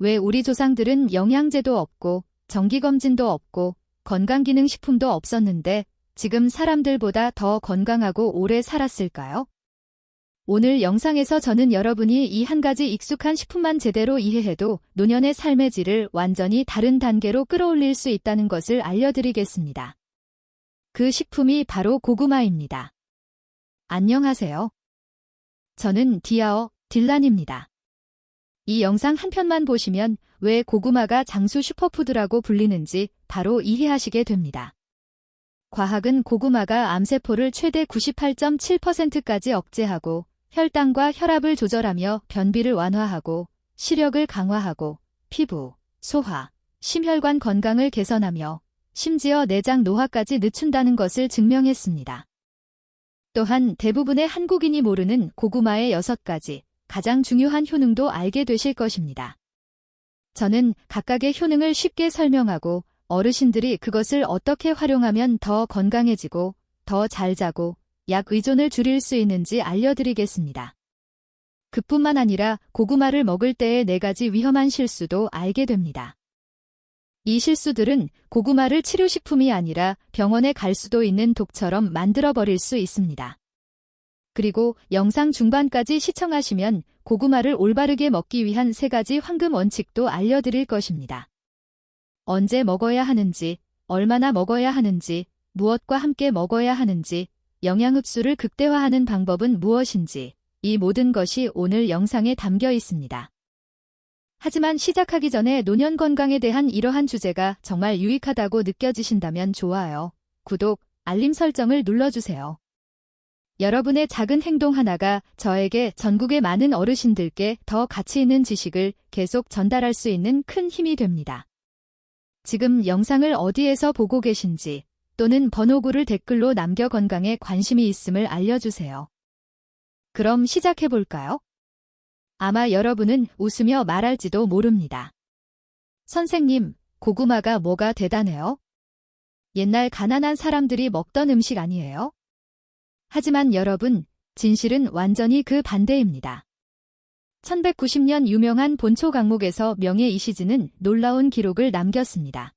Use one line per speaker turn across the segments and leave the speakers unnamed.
왜 우리 조상들은 영양제도 없고 정기검진도 없고 건강기능식품도 없었는데 지금 사람들보다 더 건강하고 오래 살았을까요? 오늘 영상에서 저는 여러분이 이 한 가지 익숙한 식품만 제대로 이해해도 노년의 삶의 질을 완전히 다른 단계로 끌어올릴 수 있다는 것을 알려드리겠습니다. 그 식품이 바로 고구마입니다. 안녕하세요. 저는 딜란입니다. 이 영상 한 편만 보시면 왜 고구마가 장수 슈퍼푸드라고 불리는지 바로 이해하시게 됩니다. 과학은 고구마가 암세포를 최대 98.7%까지 억제하고 혈당과 혈압을 조절하며 변비를 완화하고 시력을 강화하고 피부, 소화, 심혈관 건강을 개선하며 심지어 내장 노화까지 늦춘다는 것을 증명했습니다. 또한 대부분의 한국인이 모르는 고구마의 6가지 가장 중요한 효능도 알게 되실 것입니다. 저는 각각의 효능을 쉽게 설명하고 어르신들이 그것을 어떻게 활용하면 더 건강해지고 더 잘 자고 약 의존을 줄일 수 있는지 알려드리겠습니다. 그뿐만 아니라 고구마를 먹을 때의 4가지 위험한 실수도 알게 됩니다. 이 실수들은 고구마를 치료식품이 아니라 병원에 갈 수도 있는 독처럼 만들어버릴 수 있습니다. 그리고 영상 중반까지 시청하시면 고구마를 올바르게 먹기 위한 3가지 황금 원칙도 알려드릴 것입니다. 언제 먹어야 하는지, 얼마나 먹어야 하는지, 무엇과 함께 먹어야 하는지, 영양 흡수를 극대화하는 방법은 무엇인지, 이 모든 것이 오늘 영상에 담겨 있습니다. 하지만 시작하기 전에 노년 건강에 대한 이러한 주제가 정말 유익하다고 느껴지신다면 좋아요, 구독, 알림 설정을 눌러주세요. 여러분의 작은 행동 하나가 저에게 전국의 많은 어르신들께 더 가치 있는 지식을 계속 전달할 수 있는 큰 힘이 됩니다. 지금 영상을 어디에서 보고 계신지 또는 번호구를 댓글로 남겨 건강에 관심이 있음을 알려주세요. 그럼 시작해볼까요? 아마 여러분은 웃으며 말할지도 모릅니다. 선생님, 고구마가 뭐가 대단해요? 옛날 가난한 사람들이 먹던 음식 아니에요? 하지만 여러분, 진실은 완전히 그 반대입니다. 1190년 유명한 본초 강목에서 명예 이시즈는 놀라운 기록을 남겼습니다.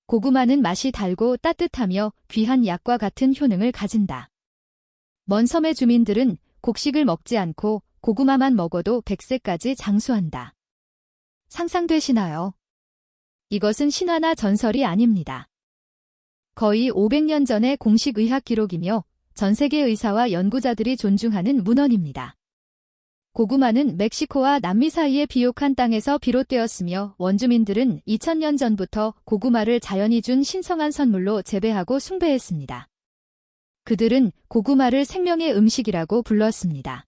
고구마는 맛이 달고 따뜻하며 귀한 약과 같은 효능을 가진다. 먼 섬의 주민들은 곡식을 먹지 않고 고구마만 먹어도 100세까지 장수한다. 상상되시나요? 이것은 신화나 전설이 아닙니다. 거의 500년 전의 공식 의학 기록이며 전 세계 의사와 연구자들이 존중하는 문헌입니다. 고구마는 멕시코와 남미 사이의 비옥한 땅에서 비롯되었으며 원주민들은 2000년 전부터 고구마를 자연이 준 신성한 선물로 재배하고 숭배했습니다. 그들은 고구마를 생명의 음식이라고 불렀습니다.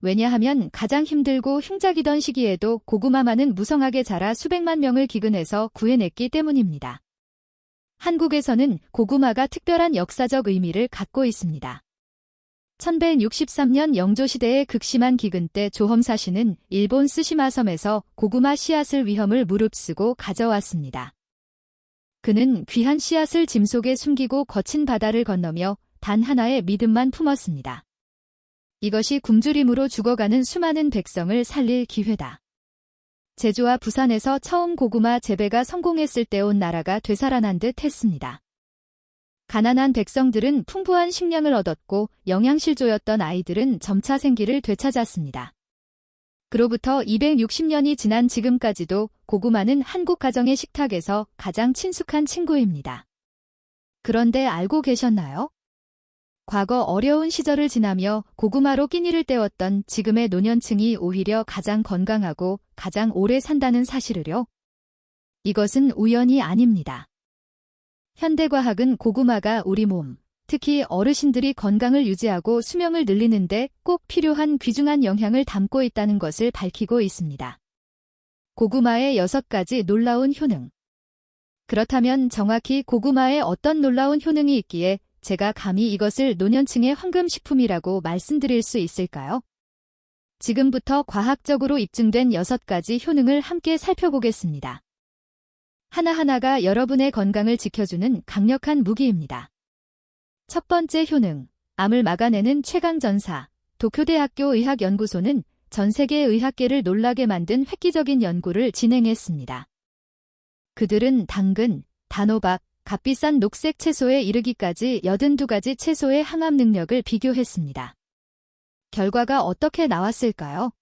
왜냐하면 가장 힘들고 흉작이던 시기에도 고구마만은 무성하게 자라 수백만 명을 기근해서 구해냈기 때문입니다. 한국에서는 고구마가 특별한 역사적 의미를 갖고 있습니다. 1163년 영조시대의 극심한 기근 때 조험사시는 일본 스시마 섬에서 고구마 씨앗을 위험을 무릅쓰고 가져왔습니다. 그는 귀한 씨앗을 짐 속에 숨기고 거친 바다를 건너며 단 하나의 믿음만 품었습니다. 이것이 굶주림으로 죽어가는 수많은 백성을 살릴 기회다. 제주와 부산에서 처음 고구마 재배가 성공했을 때 온 나라가 되살아난 듯 했습니다. 가난한 백성들은 풍부한 식량을 얻었고 영양실조였던 아이들은 점차 생기를 되찾았습니다. 그로부터 260년이 지난 지금까지도 고구마는 한국 가정의 식탁에서 가장 친숙한 친구입니다. 그런데 알고 계셨나요? 과거 어려운 시절을 지나며 고구마로 끼니를 때웠던 지금의 노년층이 오히려 가장 건강하고 가장 오래 산다는 사실을요? 이것은 우연이 아닙니다. 현대과학은 고구마가 우리 몸, 특히 어르신들이 건강을 유지하고 수명을 늘리는데 꼭 필요한 귀중한 영향을 담고 있다는 것을 밝히고 있습니다. 고구마의 6가지 놀라운 효능. 그렇다면 정확히 고구마에 어떤 놀라운 효능이 있기에 제가 감히 이것을 노년층의 황금식품이라고 말씀드릴 수 있을까요? 지금부터 과학적으로 입증된 6가지 효능을 함께 살펴보겠습니다. 하나하나가 여러분의 건강을 지켜주는 강력한 무기입니다. 첫 번째 효능, 암을 막아내는 최강전사. 도쿄대학교 의학연구소는 전 세계 의학계를 놀라게 만든 획기적인 연구를 진행했습니다. 그들은 당근, 단호박, 값비싼 녹색 채소에 이르기까지 82가지 채소의 항암 능력을 비교했습니다. 결과가 어떻게 나왔을까요?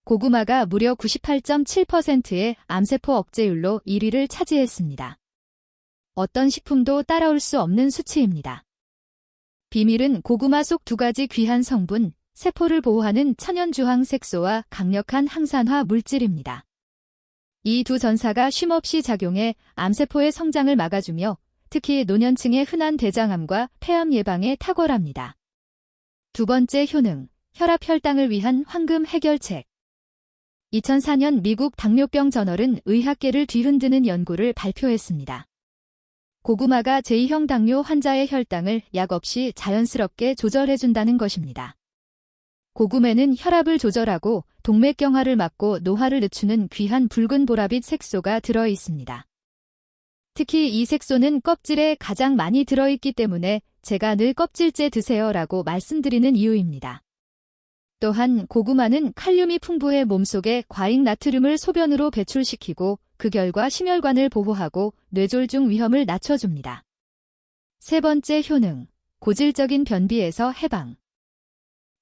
고구마가 무려 98.7%의 암세포 억제율로 1위를 차지했습니다. 어떤 식품도 따라올 수 없는 수치입니다. 비밀은 고구마 속 2가지 귀한 성분, 세포를 보호하는 천연주황 색소와 강력한 항산화 물질입니다. 이 두 전사가 쉼없이 작용해 암세포의 성장을 막아주며 특히 노년층의 흔한 대장암과 폐암 예방에 탁월합니다. 두 번째 효능, 혈압 혈당을 위한 황금 해결책. 2004년 미국 당뇨병 저널은 의학계를 뒤흔드는 연구를 발표했습니다. 고구마가 제2형 당뇨 환자의 혈당을 약 없이 자연스럽게 조절해준다는 것입니다. 고구마는 혈압을 조절하고 동맥경화를 막고 노화를 늦추는 귀한 붉은 보라빛 색소가 들어있습니다. 특히 이 색소는 껍질에 가장 많이 들어있기 때문에 제가 늘 껍질째 드세요라고 말씀드리는 이유입니다. 또한 고구마는 칼륨이 풍부해 몸속에 과잉 나트륨을 소변으로 배출시키고 그 결과 심혈관을 보호하고 뇌졸중 위험을 낮춰줍니다. 세 번째 효능, 고질적인 변비에서 해방.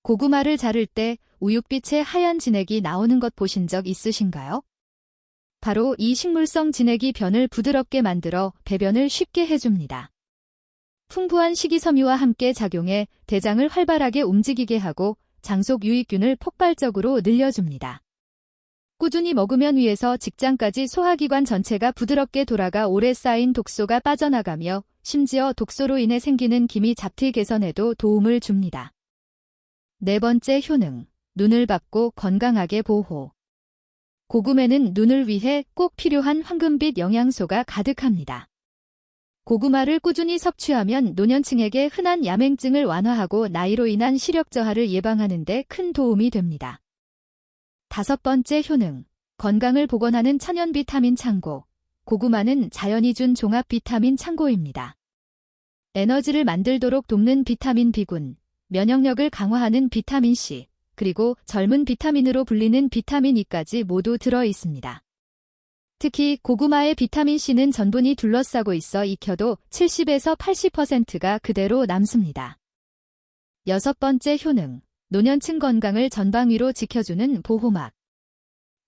고구마를 자를 때 우윳빛의 하얀 진액이 나오는 것 보신 적 있으신가요? 바로 이 식물성 진액이 변을 부드럽게 만들어 배변을 쉽게 해줍니다. 풍부한 식이섬유와 함께 작용해 대장을 활발하게 움직이게 하고 장속 유익균을 폭발적으로 늘려줍니다. 꾸준히 먹으면 위에서 직장까지 소화기관 전체가 부드럽게 돌아가 오래 쌓인 독소가 빠져나가며 심지어 독소로 인해 생기는 기미 잡티 개선에도 도움을 줍니다. 네 번째 효능, 눈을 밝고 건강하게 보호. 고구마는 눈을 위해 꼭 필요한 황금빛 영양소가 가득합니다. 고구마를 꾸준히 섭취하면 노년층에게 흔한 야맹증을 완화하고 나이로 인한 시력 저하를 예방하는 데 큰 도움이 됩니다. 다섯 번째 효능, 건강을 복원하는 천연 비타민 창고. 고구마는 자연이 준 종합 비타민 창고입니다. 에너지를 만들도록 돕는 비타민 B군, 면역력을 강화하는 비타민 C, 그리고 젊은 비타민으로 불리는 비타민 E까지 모두 들어 있습니다. 특히 고구마의 비타민 C는 전분이 둘러싸고 있어 익혀도 70에서 80%가 그대로 남습니다. 여섯 번째 효능, 노년층 건강을 전방위로 지켜주는 보호막.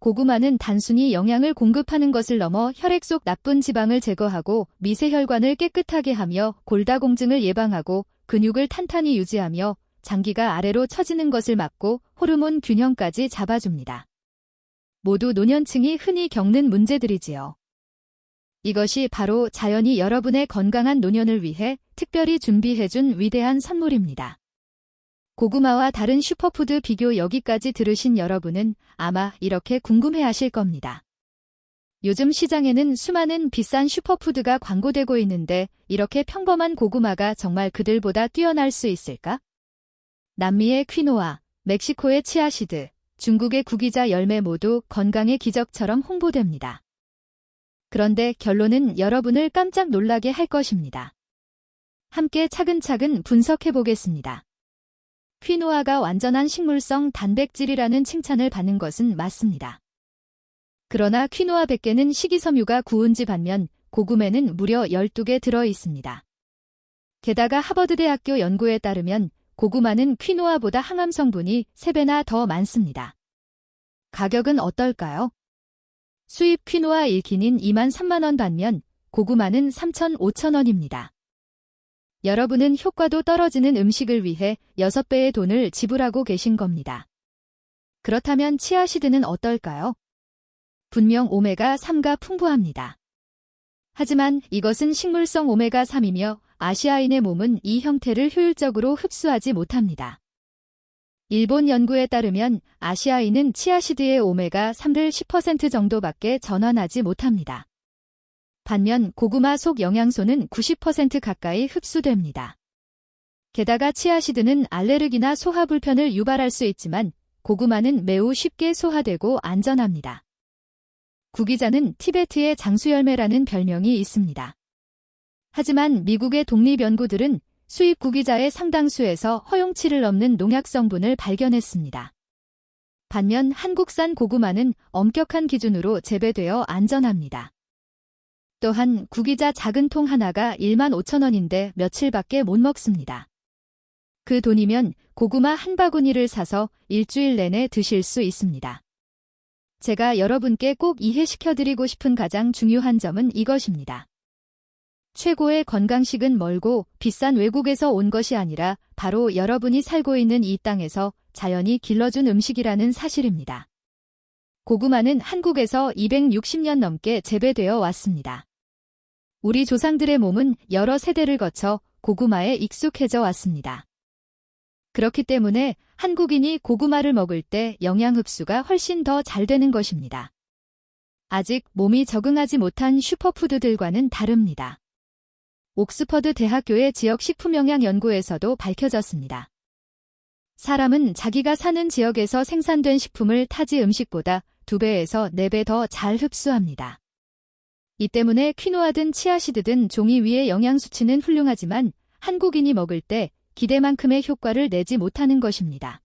고구마는 단순히 영양을 공급하는 것을 넘어 혈액 속 나쁜 지방을 제거하고 미세혈관을 깨끗하게 하며 골다공증을 예방하고 근육을 탄탄히 유지하며 장기가 아래로 처지는 것을 막고 호르몬 균형까지 잡아줍니다. 모두 노년층이 흔히 겪는 문제들이지요. 이것이 바로 자연이 여러분의 건강한 노년을 위해 특별히 준비해준 위대한 선물입니다. 고구마와 다른 슈퍼푸드 비교 여기까지 들으신 여러분은 아마 이렇게 궁금해하실 겁니다. 요즘 시장에는 수많은 비싼 슈퍼푸드가 광고되고 있는데 이렇게 평범한 고구마가 정말 그들보다 뛰어날 수 있을까? 남미의 퀴노아, 멕시코의 치아시드, 중국의 구기자 열매 모두 건강의 기적처럼 홍보됩니다. 그런데 결론은 여러분을 깜짝 놀라게 할 것입니다. 함께 차근차근 분석해 보겠습니다. 퀴노아가 완전한 식물성 단백질이라는 칭찬을 받는 것은 맞습니다. 그러나 퀴노아 100개는 식이섬유가 9운지 반면 고구마는 무려 12개 들어 있습니다. 게다가 하버드대학교 연구에 따르면 고구마는 퀴노아보다 항암 성분이 3배나 더 많습니다. 가격은 어떨까요? 수입 퀴노아 1킨인 23,000원 반면 고구마는 35,000원입니다. 여러분은 효과도 떨어지는 음식을 위해 6배의 돈을 지불하고 계신 겁니다. 그렇다면 치아시드는 어떨까요? 분명 오메가3가 풍부합니다. 하지만 이것은 식물성 오메가3이며 아시아인의 몸은 이 형태를 효율적으로 흡수하지 못합니다. 일본 연구에 따르면 아시아인은 치아시드의 오메가3를 10% 정도밖에 전환하지 못합니다. 반면 고구마 속 영양소는 90% 가까이 흡수됩니다. 게다가 치아시드는 알레르기나 소화 불편을 유발할 수 있지만 고구마는 매우 쉽게 소화되고 안전합니다. 구기자는 티베트의 장수열매라는 별명이 있습니다. 하지만 미국의 독립연구들은 수입 구기자의 상당수에서 허용치를 넘는 농약 성분을 발견했습니다. 반면 한국산 고구마는 엄격한 기준으로 재배되어 안전합니다. 또한 구기자 작은 통 하나가 15,000원인데 며칠밖에 못 먹습니다. 그 돈이면 고구마 한 바구니를 사서 일주일 내내 드실 수 있습니다. 제가 여러분께 꼭 이해시켜드리고 싶은 가장 중요한 점은 이것입니다. 최고의 건강식은 멀고 비싼 외국에서 온 것이 아니라 바로 여러분이 살고 있는 이 땅에서 자연이 길러준 음식이라는 사실입니다. 고구마는 한국에서 260년 넘게 재배되어 왔습니다. 우리 조상들의 몸은 여러 세대를 거쳐 고구마에 익숙해져 왔습니다. 그렇기 때문에 한국인이 고구마를 먹을 때 영양 흡수가 훨씬 더 잘 되는 것입니다. 아직 몸이 적응하지 못한 슈퍼푸드들과는 다릅니다. 옥스퍼드 대학교의 지역 식품영양 연구에서도 밝혀졌습니다. 사람은 자기가 사는 지역에서 생산된 식품을 타지 음식보다 2배에서 4배 더 잘 흡수합니다. 이 때문에 퀴노아든 치아시드든 종이 위의 영양 수치는 훌륭하지만 한국인이 먹을 때 기대만큼의 효과를 내지 못하는 것입니다.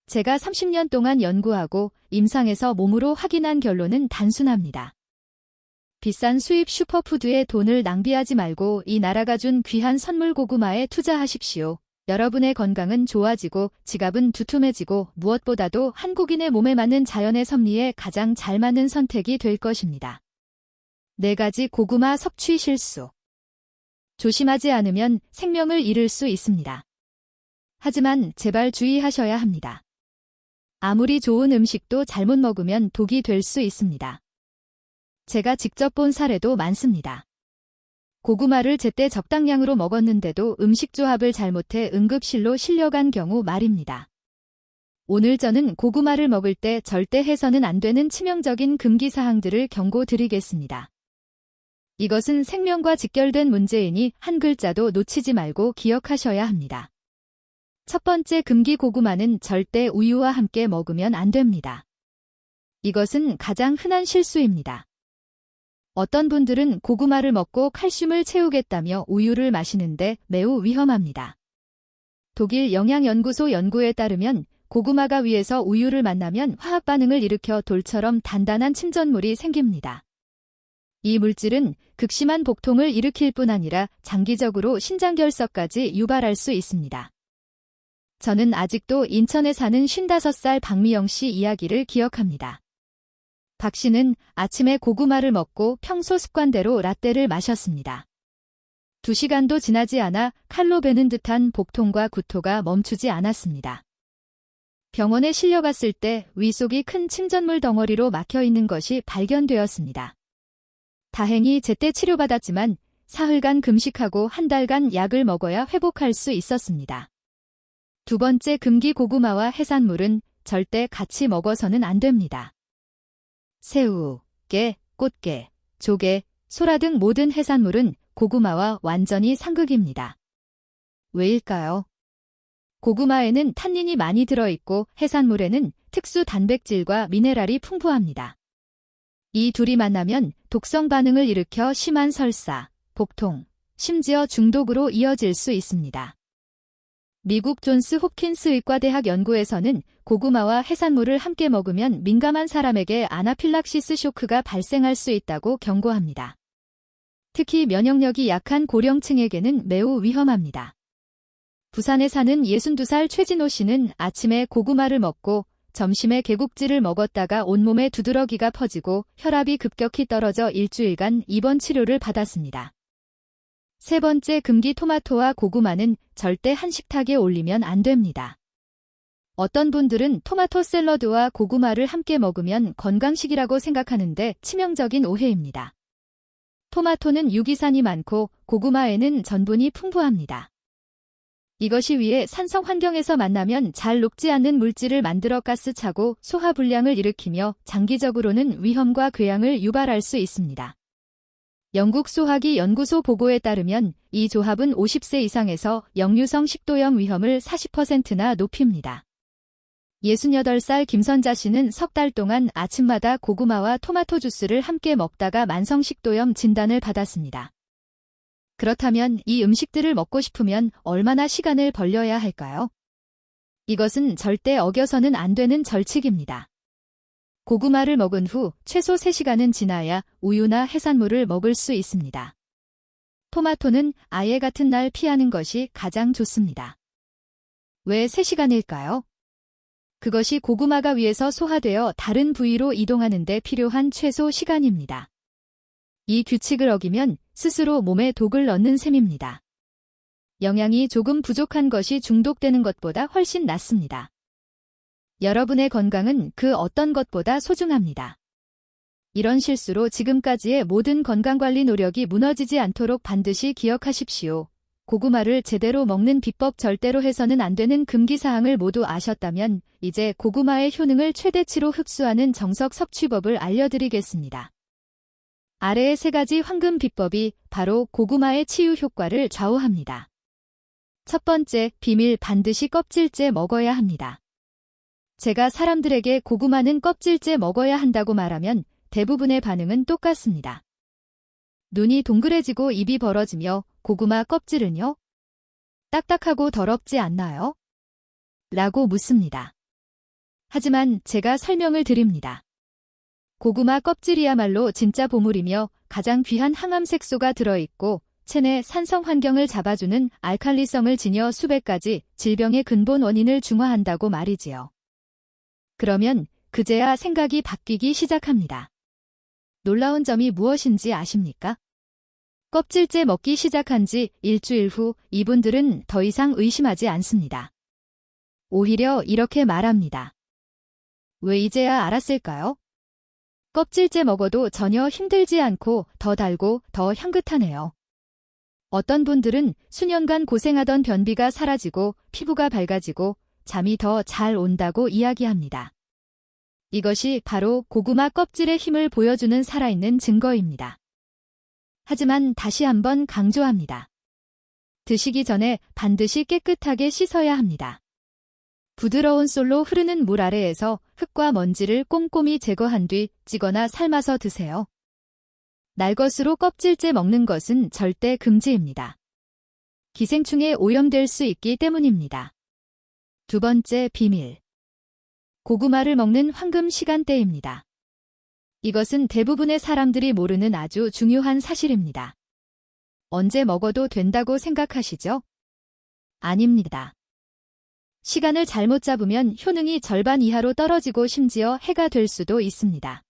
제가 30년 동안 연구하고 임상에서 몸으로 확인한 결론은 단순합니다. 비싼 수입 슈퍼푸드에 돈을 낭비하지 말고 이 나라가 준 귀한 선물 고구마에 투자하십시오. 여러분의 건강은 좋아지고 지갑은 두툼해지고 무엇보다도 한국인의 몸에 맞는 자연의 섭리에 가장 잘 맞는 선택이 될 것입니다. 4가지 고구마 섭취 실수. 조심하지 않으면 생명을 잃을 수 있습니다. 하지만 제발 주의하셔야 합니다. 아무리 좋은 음식도 잘못 먹으면 독이 될 수 있습니다. 제가 직접 본 사례도 많습니다. 고구마를 제때 적당량으로 먹었는데도 음식 조합을 잘못해 응급실로 실려간 경우 말입니다. 오늘 저는 고구마를 먹을 때 절대 해서는 안 되는 치명적인 금기사항들을 경고드리겠습니다. 이것은 생명과 직결된 문제이니 한 글자도 놓치지 말고 기억하셔야 합니다. 첫 번째 금기 고구마는 절대 우유와 함께 먹으면 안 됩니다. 이것은 가장 흔한 실수입니다. 어떤 분들은 고구마를 먹고 칼슘을 채우겠다며 우유를 마시는데 매우 위험합니다. 독일 영양연구소 연구에 따르면 고구마가 위에서 우유를 만나면 화학 반응을 일으켜 돌처럼 단단한 침전물이 생깁니다. 이 물질은 극심한 복통을 일으킬 뿐 아니라 장기적으로 신장결석까지 유발할 수 있습니다. 저는 아직도 인천에 사는 55살 박미영 씨 이야기를 기억합니다. 박 씨는 아침에 고구마를 먹고 평소 습관대로 라떼를 마셨습니다. 2시간도 지나지 않아 칼로 베는 듯한 복통과 구토가 멈추지 않았습니다. 병원에 실려갔을 때 위 속이 큰 침전물 덩어리로 막혀 있는 것이 발견되었습니다. 다행히 제때 치료받았지만 사흘간 금식하고 한 달간 약을 먹어야 회복할 수 있었습니다. 2번째 금기 고구마와 해산물은 절대 같이 먹어서는 안 됩니다. 새우, 깨, 꽃게, 조개, 소라 등 모든 해산물은 고구마와 완전히 상극입니다. 왜일까요? 고구마에는 탄닌이 많이 들어있고 해산물에는 특수 단백질과 미네랄이 풍부합니다. 이 둘이 만나면 독성 반응을 일으켜 심한 설사, 복통, 심지어 중독으로 이어질 수 있습니다. 미국 존스 홉킨스 의과대학 연구에서는 고구마와 해산물을 함께 먹으면 민감한 사람에게 아나필락시스 쇼크가 발생할 수 있다고 경고합니다. 특히 면역력이 약한 고령층에게는 매우 위험합니다. 부산에 사는 62살 최진호 씨는 아침에 고구마를 먹고 점심에 개국지를 먹었다가 온몸에 두드러기가 퍼지고 혈압이 급격히 떨어져 일주일간 입원 치료를 받았습니다. 3번째 금기 토마토와 고구마는 절대 한 식탁에 올리면 안 됩니다. 어떤 분들은 토마토 샐러드와 고구마를 함께 먹으면 건강식이라고 생각하는데 치명적인 오해입니다. 토마토는 유기산이 많고 고구마에는 전분이 풍부합니다. 이것이 위에 산성 환경에서 만나면 잘 녹지 않는 물질을 만들어 가스차고 소화불량을 일으키며 장기적으로는 위험과 궤양을 유발할 수 있습니다. 영국 소화기 연구소 보고에 따르면 이 조합은 50세 이상에서 역류성 식도염 위험을 40%나 높입니다. 68살 김선자 씨는 석 달 동안 아침마다 고구마와 토마토 주스를 함께 먹다가 만성식도염 진단을 받았습니다. 그렇다면 이 음식들을 먹고 싶으면 얼마나 시간을 벌려야 할까요? 이것은 절대 어겨서는 안 되는 절칙입니다. 고구마를 먹은 후 최소 3시간은 지나야 우유나 해산물을 먹을 수 있습니다. 토마토는 아예 같은 날 피하는 것이 가장 좋습니다. 왜 3시간일까요? 그것이 고구마가 위에서 소화되어 다른 부위로 이동하는 데 필요한 최소 시간입니다. 이 규칙을 어기면 스스로 몸에 독을 넣는 셈입니다. 영양이 조금 부족한 것이 중독되는 것보다 훨씬 낫습니다. 여러분의 건강은 그 어떤 것보다 소중합니다. 이런 실수로 지금까지의 모든 건강관리 노력이 무너지지 않도록 반드시 기억하십시오. 고구마를 제대로 먹는 비법, 절대로 해서는 안 되는 금기사항을 모두 아셨다면 이제 고구마의 효능을 최대치로 흡수하는 정석 섭취법을 알려드리겠습니다. 아래의 3가지 황금 비법이 바로 고구마의 치유 효과를 좌우합니다. 첫 번째, 비밀: 반드시 껍질째 먹어야 합니다. 제가 사람들에게 고구마는 껍질째 먹어야 한다고 말하면 대부분의 반응은 똑같습니다. 눈이 동그래지고 입이 벌어지며 고구마 껍질은요? 딱딱하고 더럽지 않나요? 라고 묻습니다. 하지만 제가 설명을 드립니다. 고구마 껍질이야말로 진짜 보물이며 가장 귀한 항암 색소가 들어있고 체내 산성 환경을 잡아주는 알칼리성을 지녀 수백 가지 질병의 근본 원인을 중화한다고 말이지요. 그러면 그제야 생각이 바뀌기 시작합니다. 놀라운 점이 무엇인지 아십니까? 껍질째 먹기 시작한 지 일주일 후 이분들은 더 이상 의심하지 않습니다. 오히려 이렇게 말합니다. 왜 이제야 알았을까요? 껍질째 먹어도 전혀 힘들지 않고 더 달고 더 향긋하네요. 어떤 분들은 수년간 고생하던 변비가 사라지고 피부가 밝아지고 잠이 더 잘 온다고 이야기합니다. 이것이 바로 고구마 껍질의 힘을 보여주는 살아있는 증거입니다. 하지만 다시 한번 강조합니다. 드시기 전에 반드시 깨끗하게 씻어야 합니다. 부드러운 솔로 흐르는 물 아래에서 흙과 먼지를 꼼꼼히 제거한 뒤 찌거나 삶아서 드세요. 날것으로 껍질째 먹는 것은 절대 금지입니다. 기생충에 오염될 수 있기 때문입니다. 두 번째 비밀. 고구마를 먹는 황금 시간대입니다. 이것은 대부분의 사람들이 모르는 아주 중요한 사실입니다. 언제 먹어도 된다고 생각하시죠? 아닙니다. 시간을 잘못 잡으면 효능이 절반 이하로 떨어지고 심지어 해가 될 수도 있습니다.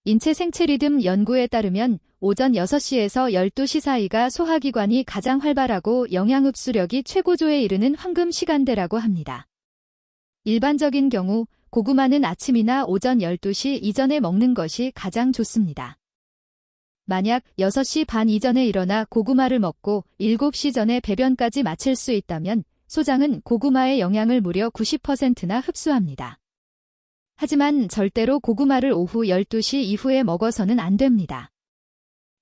인체 생체 리듬 연구에 따르면 오전 6시에서 12시 사이가 소화기관이 가장 활발하고 영양 흡수력이 최고조에 이르는 황금 시간대라고 합니다. 일반적인 경우 고구마는 아침이나 오전 12시 이전에 먹는 것이 가장 좋습니다. 만약 6시 반 이전에 일어나 고구마를 먹고 7시 전에 배변까지 마칠 수 있다면 소장은 고구마의 영양을 무려 90%나 흡수합니다. 하지만 절대로 고구마를 오후 12시 이후에 먹어서는 안 됩니다.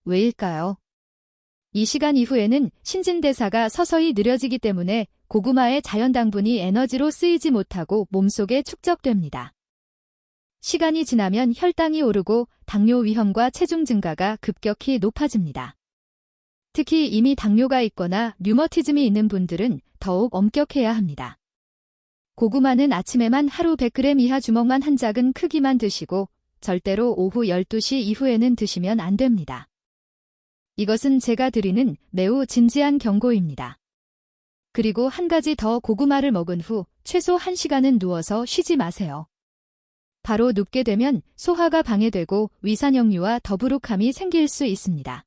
왜일까요? 이 시간 이후에는 신진대사가 서서히 느려지기 때문에 고구마의 자연당분이 에너지로 쓰이지 못하고 몸속에 축적됩니다. 시간이 지나면 혈당이 오르고 당뇨 위험과 체중 증가가 급격히 높아집니다. 특히 이미 당뇨가 있거나 류머티즘이 있는 분들은 더욱 엄격해야 합니다. 고구마는 아침에만 하루 100g 이하 주먹만 한 작은 크기만 드시고 절대로 오후 12시 이후에는 드시면 안 됩니다. 이것은 제가 드리는 매우 진지한 경고입니다. 그리고 한 가지 더, 고구마를 먹은 후 최소 1시간은 누워서 쉬지 마세요. 바로 눕게 되면 소화가 방해되고 위산역류와 더부룩함이 생길 수 있습니다.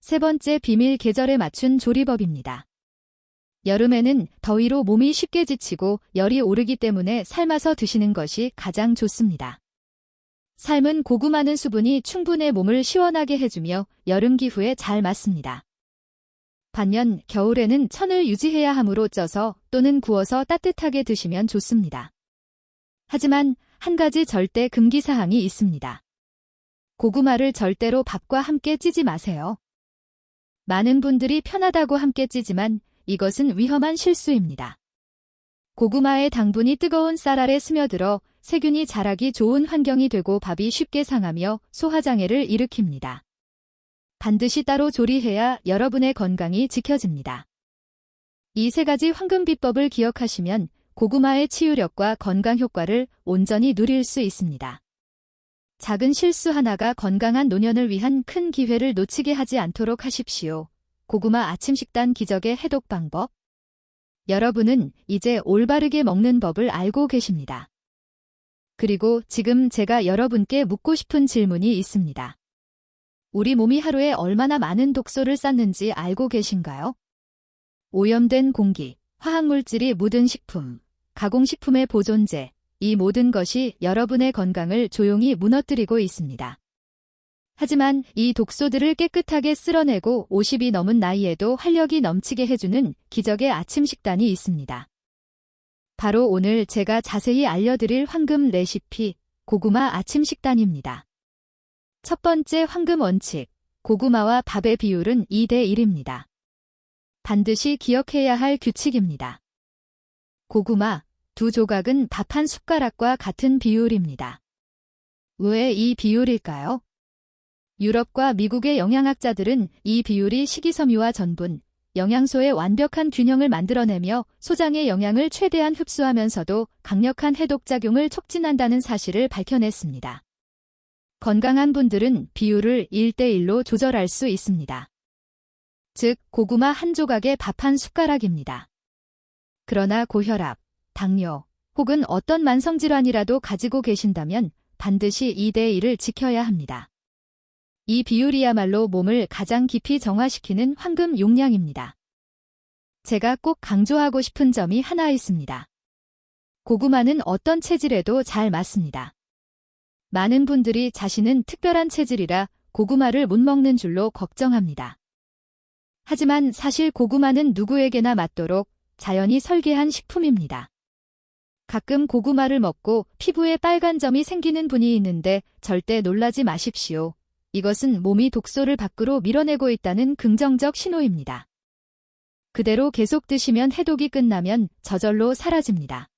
세 번째 비밀, 계절에 맞춘 조리법입니다. 여름에는 더위로 몸이 쉽게 지치고 열이 오르기 때문에 삶아서 드시는 것이 가장 좋습니다. 삶은 고구마는 수분이 충분해 몸을 시원하게 해주며 여름 기후에 잘 맞습니다. 반면 겨울에는 천을 유지해야 하므로 쪄서 또는 구워서 따뜻하게 드시면 좋습니다. 하지만 한 가지 절대 금기사항이 있습니다. 고구마를 절대로 밥과 함께 찌지 마세요. 많은 분들이 편하다고 함께 찌지만 이것은 위험한 실수입니다. 고구마의 당분이 뜨거운 쌀 아래 스며들어 세균이 자라기 좋은 환경이 되고 밥이 쉽게 상하며 소화장애를 일으킵니다. 반드시 따로 조리해야 여러분의 건강이 지켜집니다. 이 3가지 황금 비법을 기억하시면 고구마의 치유력과 건강 효과를 온전히 누릴 수 있습니다. 작은 실수 하나가 건강한 노년을 위한 큰 기회를 놓치게 하지 않도록 하십시오. 고구마 아침 식단 기적의 해독 방법. 여러분은 이제 올바르게 먹는 법을 알고 계십니다. 그리고 지금 제가 여러분께 묻고 싶은 질문이 있습니다. 우리 몸이 하루에 얼마나 많은 독소를 쌓는지 알고 계신가요? 오염된 공기, 화학물질이 묻은 식품, 가공식품의 보존제, 이 모든 것이 여러분의 건강을 조용히 무너뜨리고 있습니다. 하지만 이 독소들을 깨끗하게 쓸어내고 50이 넘은 나이에도 활력이 넘치게 해주는 기적의 아침 식단이 있습니다. 바로 오늘 제가 자세히 알려드릴 황금 레시피, 고구마 아침 식단입니다. 첫 번째 황금 원칙, 고구마와 밥의 비율은 2대1입니다. 반드시 기억해야 할 규칙입니다. 고구마, 2조각은 밥 한 숟가락과 같은 비율입니다. 왜 이 비율일까요? 유럽과 미국의 영양학자들은 이 비율이 식이섬유와 전분, 영양소의 완벽한 균형을 만들어내며 소장의 영양을 최대한 흡수하면서도 강력한 해독작용을 촉진한다는 사실을 밝혀냈습니다. 건강한 분들은 비율을 1대1로 조절할 수 있습니다. 즉, 고구마 한 조각에 밥 한 숟가락입니다. 그러나 고혈압, 당뇨, 혹은 어떤 만성질환이라도 가지고 계신다면 반드시 2대1을 지켜야 합니다. 이 비율이야말로 몸을 가장 깊이 정화시키는 황금 용량입니다. 제가 꼭 강조하고 싶은 점이 하나 있습니다. 고구마는 어떤 체질에도 잘 맞습니다. 많은 분들이 자신은 특별한 체질이라 고구마를 못 먹는 줄로 걱정합니다. 하지만 사실 고구마는 누구에게나 맞도록 자연이 설계한 식품입니다. 가끔 고구마를 먹고 피부에 빨간 점이 생기는 분이 있는데 절대 놀라지 마십시오. 이것은 몸이 독소를 밖으로 밀어내고 있다는 긍정적 신호입니다. 그대로 계속 드시면 해독이 끝나면 저절로 사라집니다.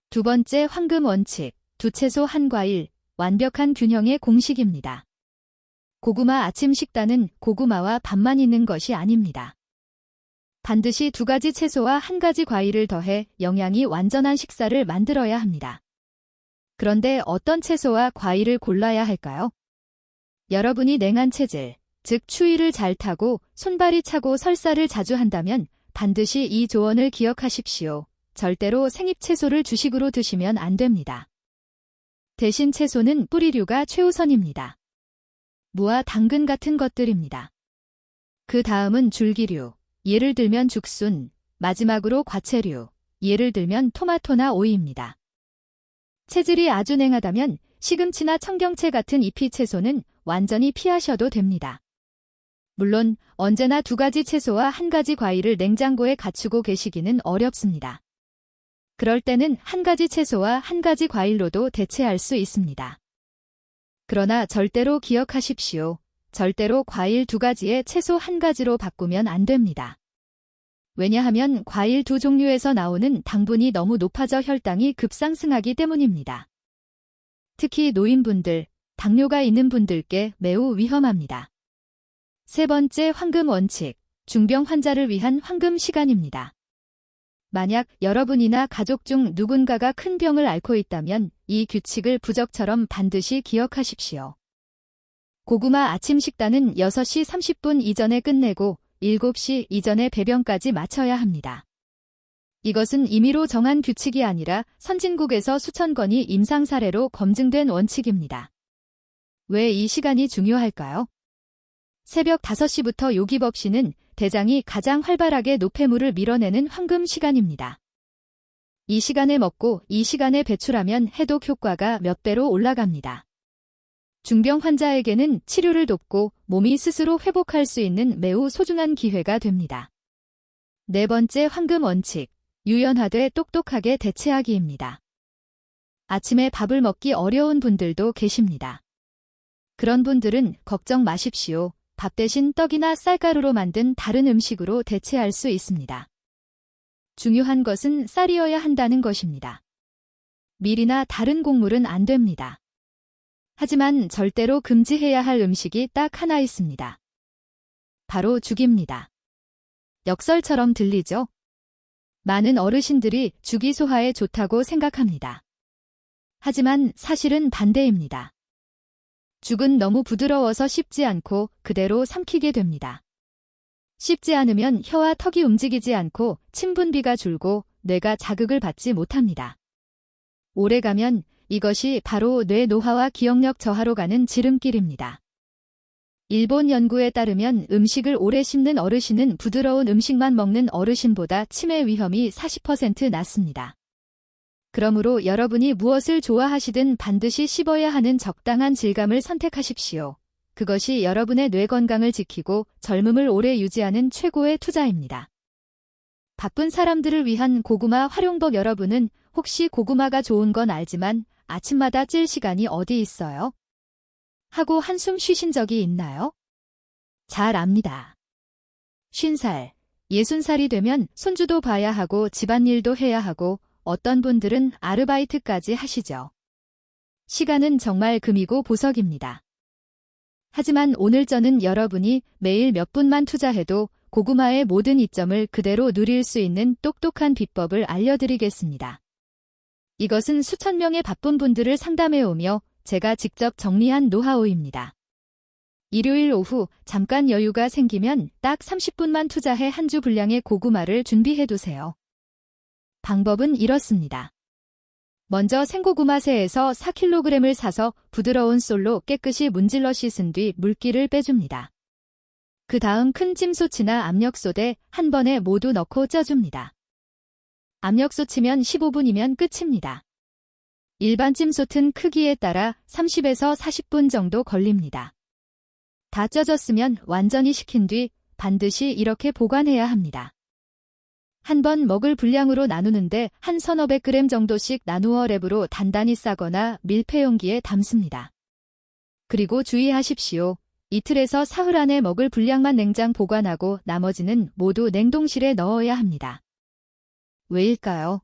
두 번째 황금 원칙, 2채소 1과일, 완벽한 균형의 공식입니다. 고구마 아침 식단은 고구마와 밥만 있는 것이 아닙니다. 반드시 2가지 채소와 1가지 과일을 더해 영양이 완전한 식사를 만들어야 합니다. 그런데 어떤 채소와 과일을 골라야 할까요? 여러분이 냉한 체질, 즉 추위를 잘 타고 손발이 차고 설사를 자주 한다면 반드시 이 조언을 기억하십시오. 절대로 생잎채소를 주식으로 드시면 안 됩니다. 대신 채소는 뿌리류가 최우선입니다. 무와 당근 같은 것들입니다. 그 다음은 줄기류, 예를 들면 죽순, 마지막으로 과채류, 예를 들면 토마토나 오이입니다. 체질이 아주 냉하다면 시금치나 청경채 같은 잎이 채소는 완전히 피하셔도 됩니다. 물론 언제나 2가지 채소와 1가지 과일을 냉장고에 갖추고 계시기는 어렵습니다. 그럴 때는 1가지 채소와 1가지 과일로도 대체할 수 있습니다. 그러나 절대로 기억하십시오. 절대로 과일 2가지에 채소 1가지로 바꾸면 안 됩니다. 왜냐하면 과일 2종류에서 나오는 당분이 너무 높아져 혈당이 급상승하기 때문입니다. 특히 노인분들, 당뇨가 있는 분들께 매우 위험합니다. 세 번째 황금 원칙, 중병 환자를 위한 황금 시간입니다. 만약 여러분이나 가족 중 누군가가 큰 병을 앓고 있다면 이 규칙을 부적처럼 반드시 기억하십시오. 고구마 아침 식단은 6시 30분 이전에 끝내고 7시 이전에 배변까지 마쳐야 합니다. 이것은 임의로 정한 규칙이 아니라 선진국에서 수천 건이 임상 사례로 검증된 원칙입니다. 왜 이 시간이 중요할까요? 새벽 5시부터 요기법시는 대장이 가장 활발하게 노폐물을 밀어내는 황금 시간입니다. 이 시간에 먹고 이 시간에 배출하면 해독 효과가 몇 배로 올라갑니다. 중병 환자에게는 치료를 돕고 몸이 스스로 회복할 수 있는 매우 소중한 기회가 됩니다. 네 번째 황금 원칙, 유연하되 똑똑하게 대체하기입니다. 아침에 밥을 먹기 어려운 분들도 계십니다. 그런 분들은 걱정 마십시오. 밥 대신 떡이나 쌀가루로 만든 다른 음식으로 대체할 수 있습니다. 중요한 것은 쌀이어야 한다는 것입니다. 밀이나 다른 곡물은 안 됩니다. 하지만 절대로 금지해야 할 음식이 딱 하나 있습니다. 바로 죽입니다. 역설처럼 들리죠? 많은 어르신들이 죽이 소화에 좋다고 생각합니다. 하지만 사실은 반대입니다. 죽은 너무 부드러워서 씹지 않고 그대로 삼키게 됩니다. 씹지 않으면 혀와 턱이 움직이지 않고 침 분비가 줄고 뇌가 자극을 받지 못합니다. 오래가면 이것이 바로 뇌 노화와 기억력 저하로 가는 지름길입니다. 일본 연구에 따르면 음식을 오래 씹는 어르신은 부드러운 음식만 먹는 어르신보다 치매 위험이 40% 낮습니다. 그러므로 여러분이 무엇을 좋아하시든 반드시 씹어야 하는 적당한 질감을 선택하십시오. 그것이 여러분의 뇌 건강을 지키고 젊음을 오래 유지하는 최고의 투자입니다. 바쁜 사람들을 위한 고구마 활용법. 여러분은 혹시 고구마가 좋은 건 알지만 아침마다 찔 시간이 어디 있어요? 하고 한숨 쉬신 적이 있나요? 잘 압니다. 50살, 60살이 되면 손주도 봐야 하고 집안일도 해야 하고 어떤 분들은 아르바이트까지 하시죠. 시간은 정말 금이고 보석입니다. 하지만 오늘 저는 여러분이 매일 몇 분만 투자해도 고구마의 모든 이점을 그대로 누릴 수 있는 똑똑한 비법을 알려드리겠습니다. 이것은 수천 명의 바쁜 분들을 상담해오며 제가 직접 정리한 노하우입니다. 일요일 오후 잠깐 여유가 생기면 딱 30분만 투자해 한 주 분량의 고구마를 준비해두세요. 방법은 이렇습니다. 먼저 생고구마새에서 4kg을 사서 부드러운 솔로 깨끗이 문질러 씻은 뒤 물기를 빼줍니다. 그 다음 큰 찜소치나 압력솥에 한 번에 모두 넣고 쪄줍니다. 압력솥이면 15분이면 끝입니다. 일반 찜솥은 크기에 따라 30에서 40분 정도 걸립니다. 다 쪄졌으면 완전히 식힌 뒤 반드시 이렇게 보관해야 합니다. 한 번 먹을 분량으로 나누는데 한 서너 백 그램 정도씩 나누어 랩으로 단단히 싸거나 밀폐용기에 담습니다. 그리고 주의하십시오. 이틀에서 사흘 안에 먹을 분량만 냉장 보관하고 나머지는 모두 냉동실에 넣어야 합니다. 왜일까요?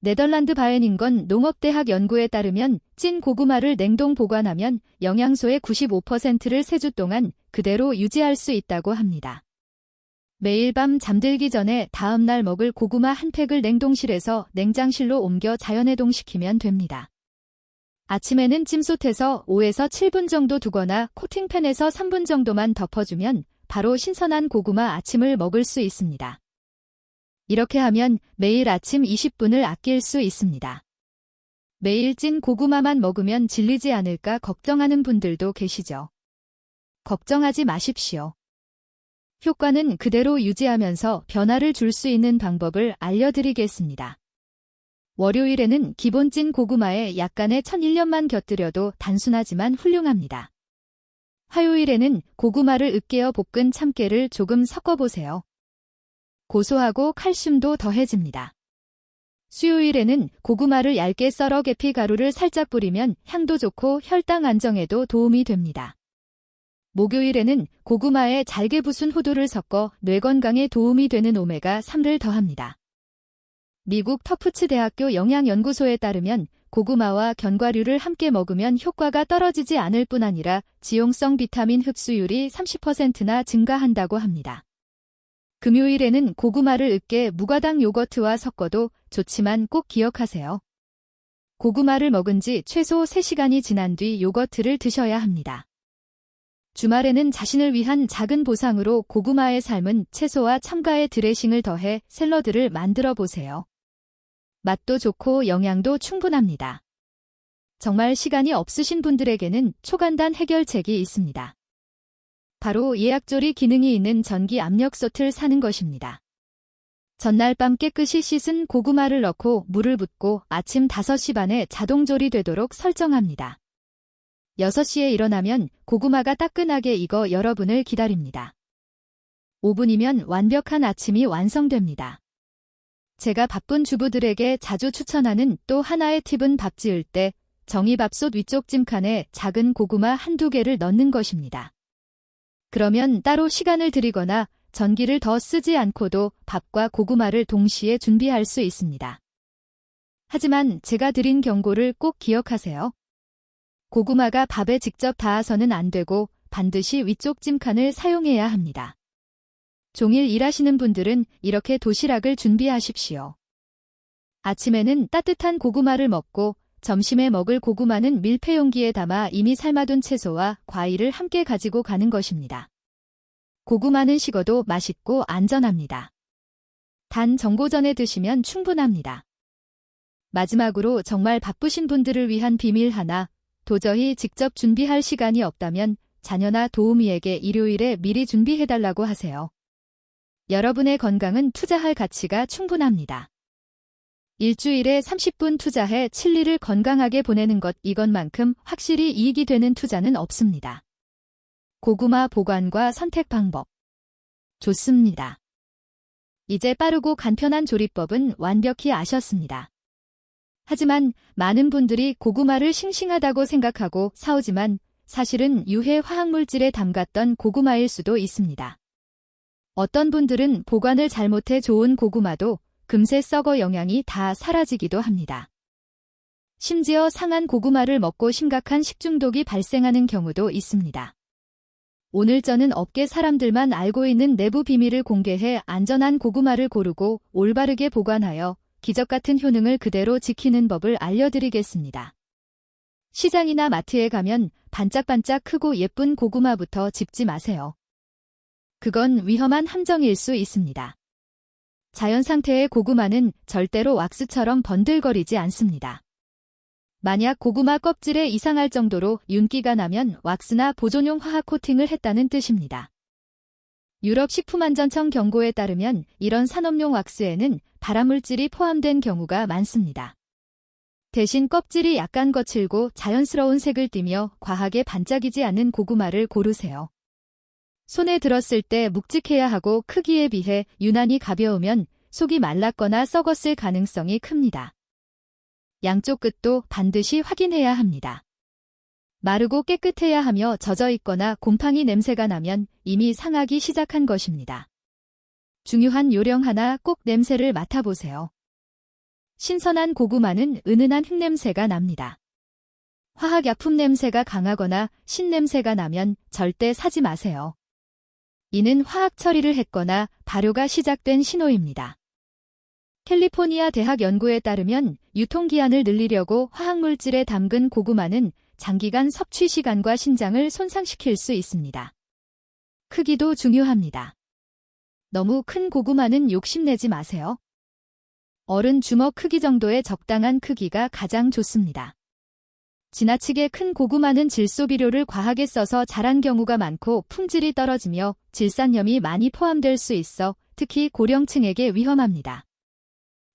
네덜란드 바에닌건 농업대학 연구에 따르면 찐 고구마를 냉동 보관하면 영양소의 95%를 3주 동안 그대로 유지할 수 있다고 합니다. 매일 밤 잠들기 전에 다음날 먹을 고구마 한 팩을 냉동실에서 냉장실로 옮겨 자연해동시키면 됩니다. 아침에는 찜솥에서 5에서 7분 정도 두거나 코팅팬에서 3분 정도만 덮어주면 바로 신선한 고구마 아침을 먹을 수 있습니다. 이렇게 하면 매일 아침 20분을 아낄 수 있습니다. 매일 찐 고구마만 먹으면 질리지 않을까 걱정하는 분들도 계시죠. 걱정하지 마십시오. 효과는 그대로 유지하면서 변화를 줄 수 있는 방법을 알려드리겠습니다. 월요일에는 기본 찐 고구마에 약간의 천일염만 곁들여도 단순하지만 훌륭합니다. 화요일에는 고구마를 으깨어 볶은 참깨를 조금 섞어보세요. 고소하고 칼슘도 더해집니다. 수요일에는 고구마를 얇게 썰어 계피 가루를 살짝 뿌리면 향도 좋고 혈당 안정에도 도움이 됩니다. 목요일에는 고구마에 잘게 부순 호두를 섞어 뇌 건강에 도움이 되는 오메가3를 더합니다. 미국 터프츠 대학교 영양연구소에 따르면 고구마와 견과류를 함께 먹으면 효과가 떨어지지 않을 뿐 아니라 지용성 비타민 흡수율이 30%나 증가한다고 합니다. 금요일에는 고구마를 으깨 무가당 요거트와 섞어도 좋지만 꼭 기억하세요. 고구마를 먹은 지 최소 3시간이 지난 뒤 요거트를 드셔야 합니다. 주말에는 자신을 위한 작은 보상으로 고구마에 삶은 채소와 첨가의 드레싱을 더해 샐러드를 만들어 보세요. 맛도 좋고 영양도 충분합니다. 정말 시간이 없으신 분들에게는 초간단 해결책이 있습니다. 바로 예약조리 기능이 있는 전기 압력솥을 사는 것입니다. 전날 밤 깨끗이 씻은 고구마를 넣고 물을 붓고 아침 5시 반에 자동조리 되도록 설정합니다. 6시에 일어나면 고구마가 따끈하게 익어 여러분을 기다립니다. 5분이면 완벽한 아침이 완성됩니다. 제가 바쁜 주부들에게 자주 추천하는 또 하나의 팁은 밥 지을 때 정이밥솥 위쪽 찜칸에 작은 고구마 한두 개를 넣는 것입니다. 그러면 따로 시간을 들이거나 전기를 더 쓰지 않고도 밥과 고구마를 동시에 준비할 수 있습니다. 하지만 제가 드린 경고를 꼭 기억하세요. 고구마가 밥에 직접 닿아서는 안 되고 반드시 위쪽 찜칸을 사용해야 합니다. 종일 일하시는 분들은 이렇게 도시락을 준비하십시오. 아침에는 따뜻한 고구마를 먹고 점심에 먹을 고구마는 밀폐 용기에 담아 이미 삶아둔 채소와 과일을 함께 가지고 가는 것입니다. 고구마는 식어도 맛있고 안전합니다. 단 정보전에 드시면 충분합니다. 마지막으로 정말 바쁘신 분들을 위한 비밀 하나, 도저히 직접 준비할 시간이 없다면 자녀나 도우미에게 일요일에 미리 준비해달라고 하세요. 여러분의 건강은 투자할 가치가 충분합니다. 일주일에 30분 투자해 7일을 건강하게 보내는 것 이것만큼 확실히 이익이 되는 투자는 없습니다. 고구마 보관과 선택 방법. 좋습니다. 이제 빠르고 간편한 조리법은 완벽히 아셨습니다. 하지만 많은 분들이 고구마를 싱싱하다고 생각하고 사오지만 사실은 유해 화학물질에 담갔던 고구마일 수도 있습니다. 어떤 분들은 보관을 잘못해 좋은 고구마도 금세 썩어 영양이 다 사라지기도 합니다. 심지어 상한 고구마를 먹고 심각한 식중독이 발생하는 경우도 있습니다. 오늘 저는 업계 사람들만 알고 있는 내부 비밀을 공개해 안전한 고구마를 고르고 올바르게 보관하여 기적 같은 효능을 그대로 지키는 법을 알려드리겠습니다. 시장이나 마트에 가면 반짝반짝 크고 예쁜 고구마부터 집지 마세요. 그건 위험한 함정일 수 있습니다. 자연 상태의 고구마는 절대로 왁스처럼 번들거리지 않습니다. 만약 고구마 껍질에 이상할 정도로 윤기가 나면 왁스나 보존용 화학 코팅을 했다는 뜻입니다. 유럽 식품안전청 경고에 따르면 이런 산업용 왁스에는 발암물질이 포함된 경우가 많습니다. 대신 껍질이 약간 거칠고 자연스러운 색을 띠며 과하게 반짝이지 않는 고구마를 고르세요. 손에 들었을 때 묵직해야 하고 크기에 비해 유난히 가벼우면 속이 말랐거나 썩었을 가능성이 큽니다. 양쪽 끝도 반드시 확인해야 합니다. 마르고 깨끗해야 하며 젖어 있거나 곰팡이 냄새가 나면 이미 상하기 시작한 것입니다. 중요한 요령 하나 꼭 냄새를 맡아보세요. 신선한 고구마는 은은한 흙냄새가 납니다. 화학약품 냄새가 강하거나 신냄새가 나면 절대 사지 마세요. 이는 화학 처리를 했거나 발효가 시작된 신호입니다. 캘리포니아 대학 연구에 따르면 유통기한을 늘리려고 화학물질에 담근 고구마는 장기간 섭취 시간과 신장을 손상시킬 수 있습니다. 크기도 중요합니다. 너무 큰 고구마는 욕심내지 마세요. 어른 주먹 크기 정도의 적당한 크기가 가장 좋습니다. 지나치게 큰 고구마는 질소비료를 과하게 써서 자란 경우가 많고 품질이 떨어지며 질산염이 많이 포함될 수 있어 특히 고령층에게 위험합니다.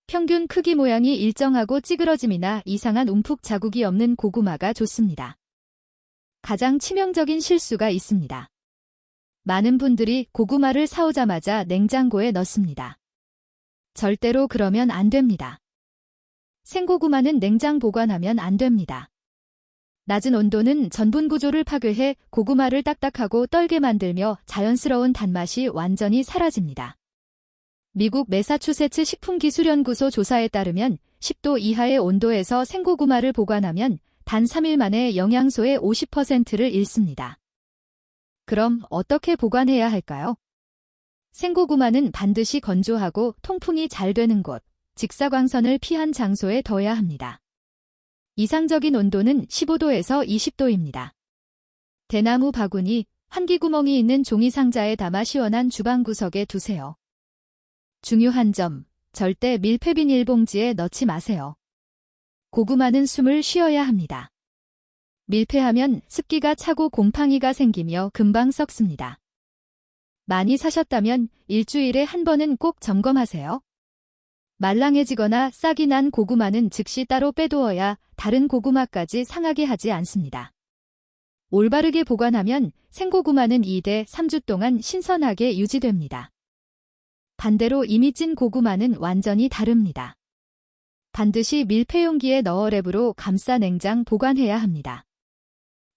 평균 크기 모양이 일정하고 찌그러짐이나 이상한 움푹 자국이 없는 고구마가 좋습니다. 가장 치명적인 실수가 있습니다. 많은 분들이 고구마를 사오자마자 냉장고에 넣습니다. 절대로 그러면 안 됩니다. 생고구마는 냉장 보관하면 안 됩니다. 낮은 온도는 전분 구조를 파괴해 고구마를 딱딱하고 떨게 만들며 자연스러운 단맛이 완전히 사라집니다. 미국 매사추세츠 식품기술연구소 조사에 따르면 10도 이하의 온도에서 생고구마를 보관하면 단 3일 만에 영양소의 50%를 잃습니다. 그럼 어떻게 보관해야 할까요? 생고구마는 반드시 건조하고 통풍이 잘 되는 곳, 직사광선을 피한 장소에 둬야 합니다. 이상적인 온도는 15도에서 20도입니다. 대나무 바구니, 환기구멍이 있는 종이 상자에 담아 시원한 주방 구석에 두세요. 중요한 점, 절대 밀폐 비닐봉지에 넣지 마세요. 고구마는 숨을 쉬어야 합니다. 밀폐하면 습기가 차고 곰팡이가 생기며 금방 썩습니다. 많이 사셨다면 일주일에 한 번은 꼭 점검하세요. 말랑해지거나 싹이 난 고구마는 즉시 따로 빼두어야 다른 고구마까지 상하게 하지 않습니다. 올바르게 보관하면 생고구마는 2대 3주 동안 신선하게 유지됩니다. 반대로 이미 찐 고구마는 완전히 다릅니다. 반드시 밀폐 용기에 넣어 랩으로 감싸 냉장 보관해야 합니다.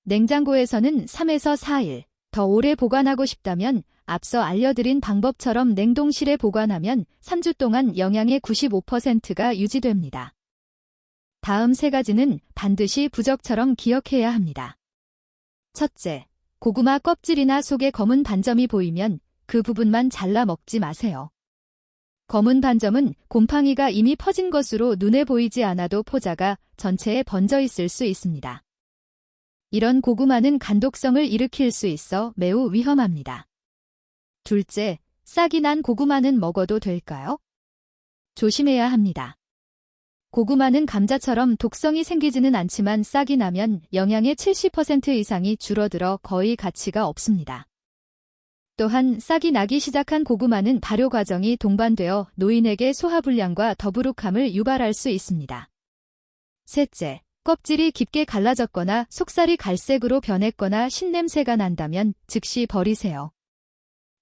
냉장고에서는 3에서 4일, 더 오래 보관하고 싶다면 앞서 알려드린 방법처럼 냉동실에 보관하면 3주 동안 영양의 95%가 유지됩니다. 다음 3가지는 반드시 부적처럼 기억해야 합니다. 첫째, 고구마 껍질이나 속에 검은 반점이 보이면 그 부분만 잘라 먹지 마세요. 검은 반점은 곰팡이가 이미 퍼진 것으로 눈에 보이지 않아도 포자가 전체에 번져 있을 수 있습니다. 이런 고구마는 간독성을 일으킬 수 있어 매우 위험합니다. 둘째, 싹이 난 고구마는 먹어도 될까요? 조심해야 합니다. 고구마는 감자처럼 독성이 생기지는 않지만 싹이 나면 영양의 70% 이상이 줄어들어 거의 가치가 없습니다. 또한 싹이 나기 시작한 고구마는 발효 과정이 동반되어 노인에게 소화불량과 더부룩함을 유발할 수 있습니다. 셋째, 껍질이 깊게 갈라졌거나 속살이 갈색으로 변했거나 신냄새가 난다면 즉시 버리세요.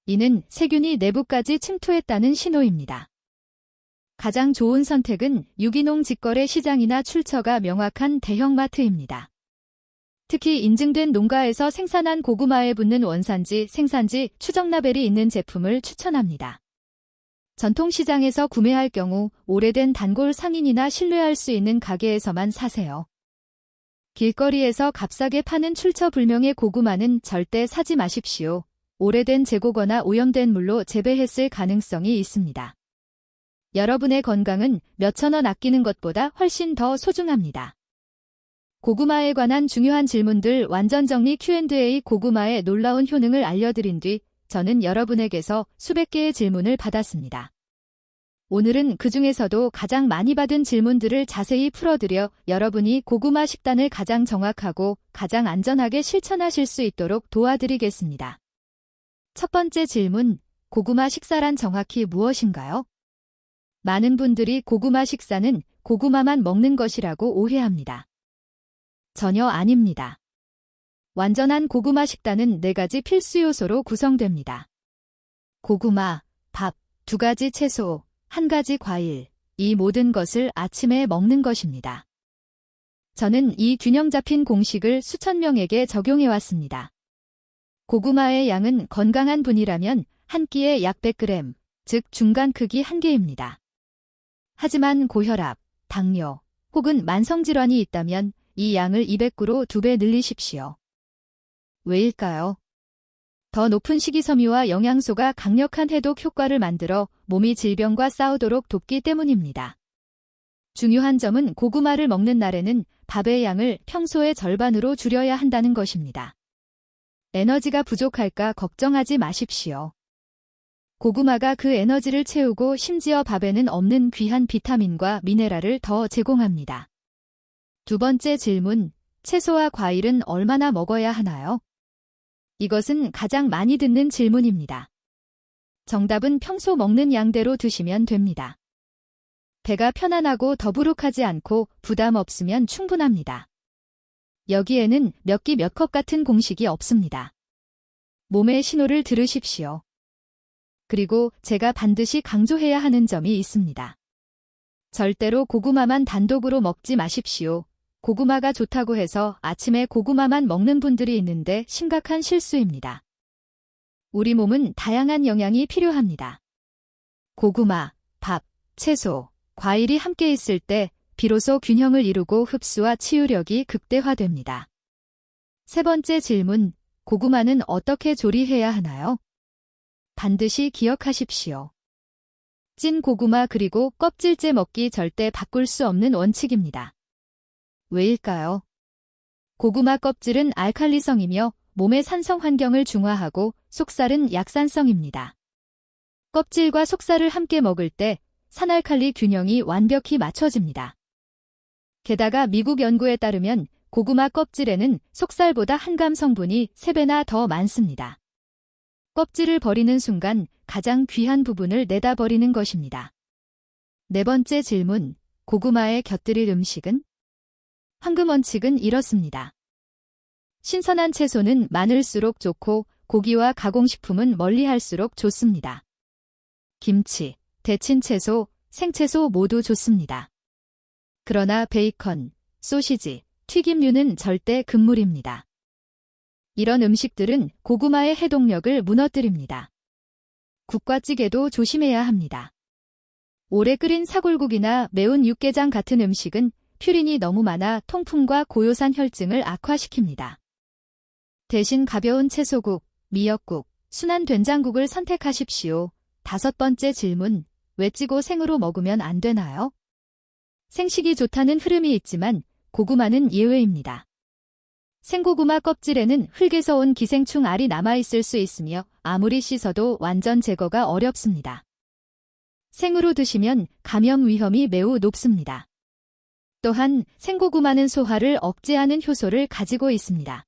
이는 세균이 내부까지 침투했다는 신호입니다. 가장 좋은 선택은 유기농 직거래 시장이나 출처가 명확한 대형마트입니다. 특히 인증된 농가에서 생산한 고구마에 붙는 원산지, 생산지, 추적 라벨이 있는 제품을 추천합니다. 전통시장에서 구매할 경우 오래된 단골 상인이나 신뢰할 수 있는 가게에서만 사세요. 길거리에서 값싸게 파는 출처 불명의 고구마는 절대 사지 마십시오. 오래된 재고거나 오염된 물로 재배했을 가능성이 있습니다. 여러분의 건강은 몇천 원 아끼는 것보다 훨씬 더 소중합니다. 고구마에 관한 중요한 질문들 완전 정리 Q&A. 고구마의 놀라운 효능을 알려드린 뒤 저는 여러분에게서 수백 개의 질문을 받았습니다. 오늘은 그 중에서도 가장 많이 받은 질문들을 자세히 풀어드려 여러분이 고구마 식단을 가장 정확하고 가장 안전하게 실천하실 수 있도록 도와드리겠습니다. 첫 번째 질문, 고구마 식사란 정확히 무엇인가요? 많은 분들이 고구마 식사는 고구마만 먹는 것이라고 오해합니다. 전혀 아닙니다. 완전한 고구마 식단은 4가지 필수 요소로 구성됩니다. 고구마, 밥, 2가지 채소, 1가지 과일, 이 모든 것을 아침에 먹는 것입니다. 저는 이 균형 잡힌 공식을 수천 명에게 적용해왔습니다. 고구마의 양은 건강한 분이라면 한 끼에 약 100g, 즉 중간 크기 1개입니다. 하지만 고혈압, 당뇨, 혹은 만성질환이 있다면 이 양을 200g으로 2배 늘리십시오. 왜일까요? 더 높은 식이섬유와 영양소가 강력한 해독 효과를 만들어 몸이 질병과 싸우도록 돕기 때문입니다. 중요한 점은 고구마를 먹는 날에는 밥의 양을 평소의 절반으로 줄여야 한다는 것입니다. 에너지가 부족할까 걱정하지 마십시오. 고구마가 그 에너지를 채우고 심지어 밥에는 없는 귀한 비타민과 미네랄을 더 제공합니다. 두 번째 질문, 채소와 과일은 얼마나 먹어야 하나요? 이것은 가장 많이 듣는 질문입니다. 정답은 평소 먹는 양대로 드시면 됩니다. 배가 편안하고 더부룩하지 않고 부담 없으면 충분합니다. 여기에는 몇 끼 몇 컵 같은 공식이 없습니다. 몸의 신호를 들으십시오. 그리고 제가 반드시 강조해야 하는 점이 있습니다. 절대로 고구마만 단독으로 먹지 마십시오. 고구마가 좋다고 해서 아침에 고구마만 먹는 분들이 있는데 심각한 실수입니다. 우리 몸은 다양한 영양이 필요합니다. 고구마, 밥, 채소, 과일이 함께 있을 때 비로소 균형을 이루고 흡수와 치유력이 극대화됩니다. 세 번째 질문, 고구마는 어떻게 조리해야 하나요? 반드시 기억하십시오. 찐 고구마 그리고 껍질째 먹기 절대 바꿀 수 없는 원칙입니다. 왜일까요? 고구마 껍질은 알칼리성이며 몸의 산성 환경을 중화하고 속살은 약산성입니다. 껍질과 속살을 함께 먹을 때 산알칼리 균형이 완벽히 맞춰집니다. 게다가 미국 연구에 따르면 고구마 껍질에는 속살보다 한감 성분이 3배나 더 많습니다. 껍질을 버리는 순간 가장 귀한 부분을 내다 버리는 것입니다. 네 번째 질문, 고구마에 곁들일 음식은? 황금 원칙은 이렇습니다. 신선한 채소는 많을수록 좋고 고기와 가공식품은 멀리할수록 좋습니다. 김치, 데친 채소, 생채소 모두 좋습니다. 그러나 베이컨, 소시지, 튀김류는 절대 금물입니다. 이런 음식들은 고구마의 해독력을 무너뜨립니다. 국과 찌개도 조심해야 합니다. 오래 끓인 사골국이나 매운 육개장 같은 음식은 퓨린이 너무 많아 통풍과 고요산 혈증을 악화시킵니다. 대신 가벼운 채소국, 미역국, 순한 된장국을 선택하십시오. 5번째 질문, 왜 찌고 생으로 먹으면 안 되나요? 생식이 좋다는 흐름이 있지만 고구마는 예외입니다. 생고구마 껍질에는 흙에서 온 기생충 알이 남아있을 수 있으며 아무리 씻어도 완전 제거가 어렵습니다. 생으로 드시면 감염 위험이 매우 높습니다. 또한 생고구마는 소화를 억제하는 효소를 가지고 있습니다.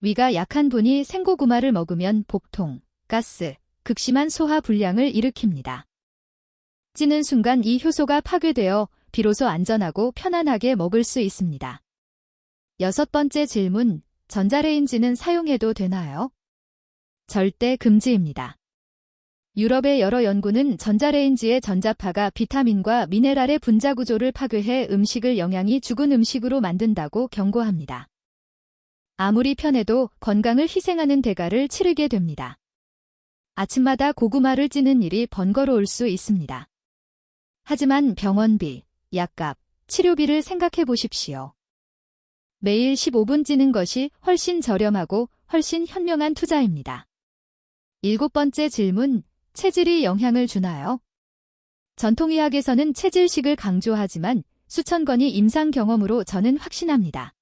위가 약한 분이 생고구마를 먹으면 복통, 가스, 극심한 소화 불량을 일으킵니다. 찌는 순간 이 효소가 파괴되어 비로소 안전하고 편안하게 먹을 수 있습니다. 6번째 질문, 전자레인지는 사용해도 되나요? 절대 금지입니다. 유럽의 여러 연구는 전자레인지의 전자파가 비타민과 미네랄의 분자 구조를 파괴해 음식을 영양이 죽은 음식으로 만든다고 경고합니다. 아무리 편해도 건강을 희생하는 대가를 치르게 됩니다. 아침마다 고구마를 찌는 일이 번거로울 수 있습니다. 하지만 병원비, 약값, 치료비를 생각해 보십시오. 매일 15분 찌는 것이 훨씬 저렴하고 훨씬 현명한 투자입니다. 7번째 질문, 체질이 영향을 주나요? 전통의학에서는 체질식을 강조하지만 수천 건의 임상 경험으로 저는 확신합니다.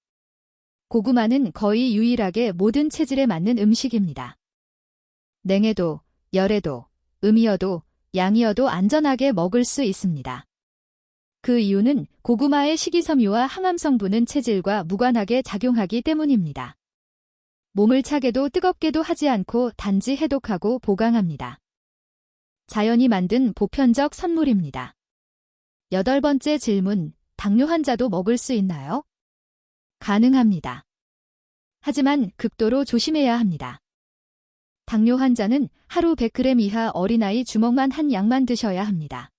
고구마는 거의 유일하게 모든 체질에 맞는 음식입니다. 냉해도, 열해도, 음이어도, 양이어도 안전하게 먹을 수 있습니다. 그 이유는 고구마의 식이섬유와 항암 성분은 체질과 무관하게 작용하기 때문입니다. 몸을 차게도 뜨겁게도 하지 않고 단지 해독하고 보강합니다. 자연이 만든 보편적 선물입니다. 8번째 질문, 당뇨 환자도 먹을 수 있나요? 가능합니다. 하지만 극도로 조심해야 합니다. 당뇨 환자는 하루 100g 이하 어린아이 주먹만 한 양만 드셔야 합니다.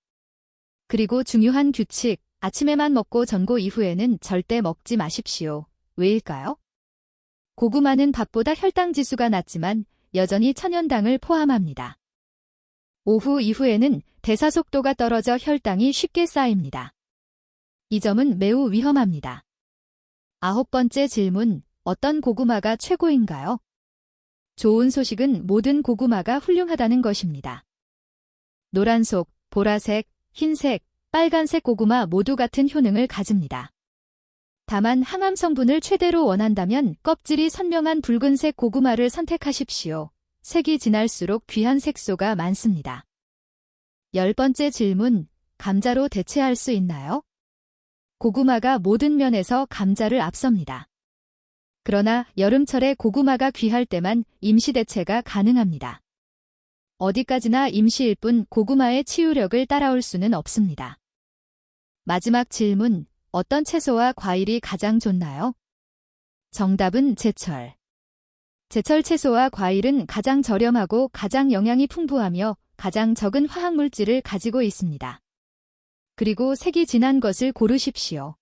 그리고 중요한 규칙, 아침에만 먹고 전고 이후에는 절대 먹지 마십시오. 왜일까요? 고구마는 밥보다 혈당 지수가 낮지만 여전히 천연당을 포함합니다. 오후 이후에는 대사 속도가 떨어져 혈당이 쉽게 쌓입니다. 이 점은 매우 위험합니다. 9번째 질문, 어떤 고구마가 최고인가요? 좋은 소식은 모든 고구마가 훌륭하다는 것입니다. 노란속, 보라색, 흰색, 빨간색 고구마 모두 같은 효능을 가집니다. 다만 항암 성분을 최대로 원한다면 껍질이 선명한 붉은색 고구마를 선택하십시오. 색이 진할수록 귀한 색소가 많습니다. 10번째 질문, 감자로 대체할 수 있나요? 고구마가 모든 면에서 감자를 앞섭니다. 그러나 여름철에 고구마가 귀할 때만 임시 대체가 가능합니다. 어디까지나 임시일 뿐 고구마의 치유력을 따라올 수는 없습니다. 마지막 질문, 어떤 채소와 과일이 가장 좋나요? 정답은 제철. 제철 채소와 과일은 가장 저렴하고 가장 영양이 풍부하며 가장 적은 화학물질을 가지고 있습니다. 그리고 색이 진한 것을 고르십시오.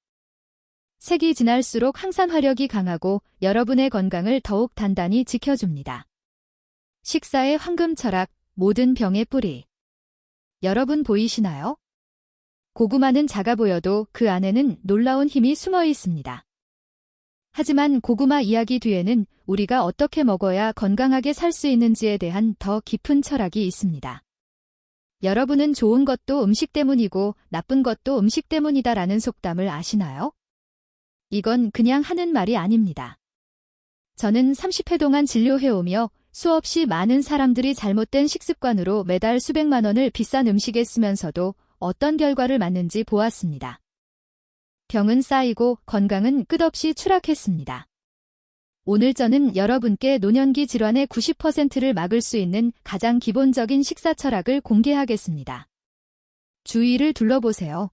색이 진할수록 항산화력이 강하고 여러분의 건강을 더욱 단단히 지켜줍니다. 식사의 황금 철학, 모든 병의 뿌리. 여러분 보이시나요? 고구마는 작아 보여도 그 안에는 놀라운 힘이 숨어 있습니다. 하지만 고구마 이야기 뒤에는 우리가 어떻게 먹어야 건강하게 살 수 있는지에 대한 더 깊은 철학이 있습니다. 여러분은 좋은 것도 음식 때문이고 나쁜 것도 음식 때문이다라는 속담을 아시나요? 이건 그냥 하는 말이 아닙니다. 저는 30회 동안 진료해오며 수없이 많은 사람들이 잘못된 식습관으로 매달 수백만 원을 비싼 음식에 쓰면서도 어떤 결과를 맞는지 보았습니다. 병은 쌓이고 건강은 끝없이 추락했습니다. 오늘 저는 여러분께 노년기 질환의 90%를 막을 수 있는 가장 기본적인 식사 철학을 공개하겠습니다. 주위를 둘러보세요.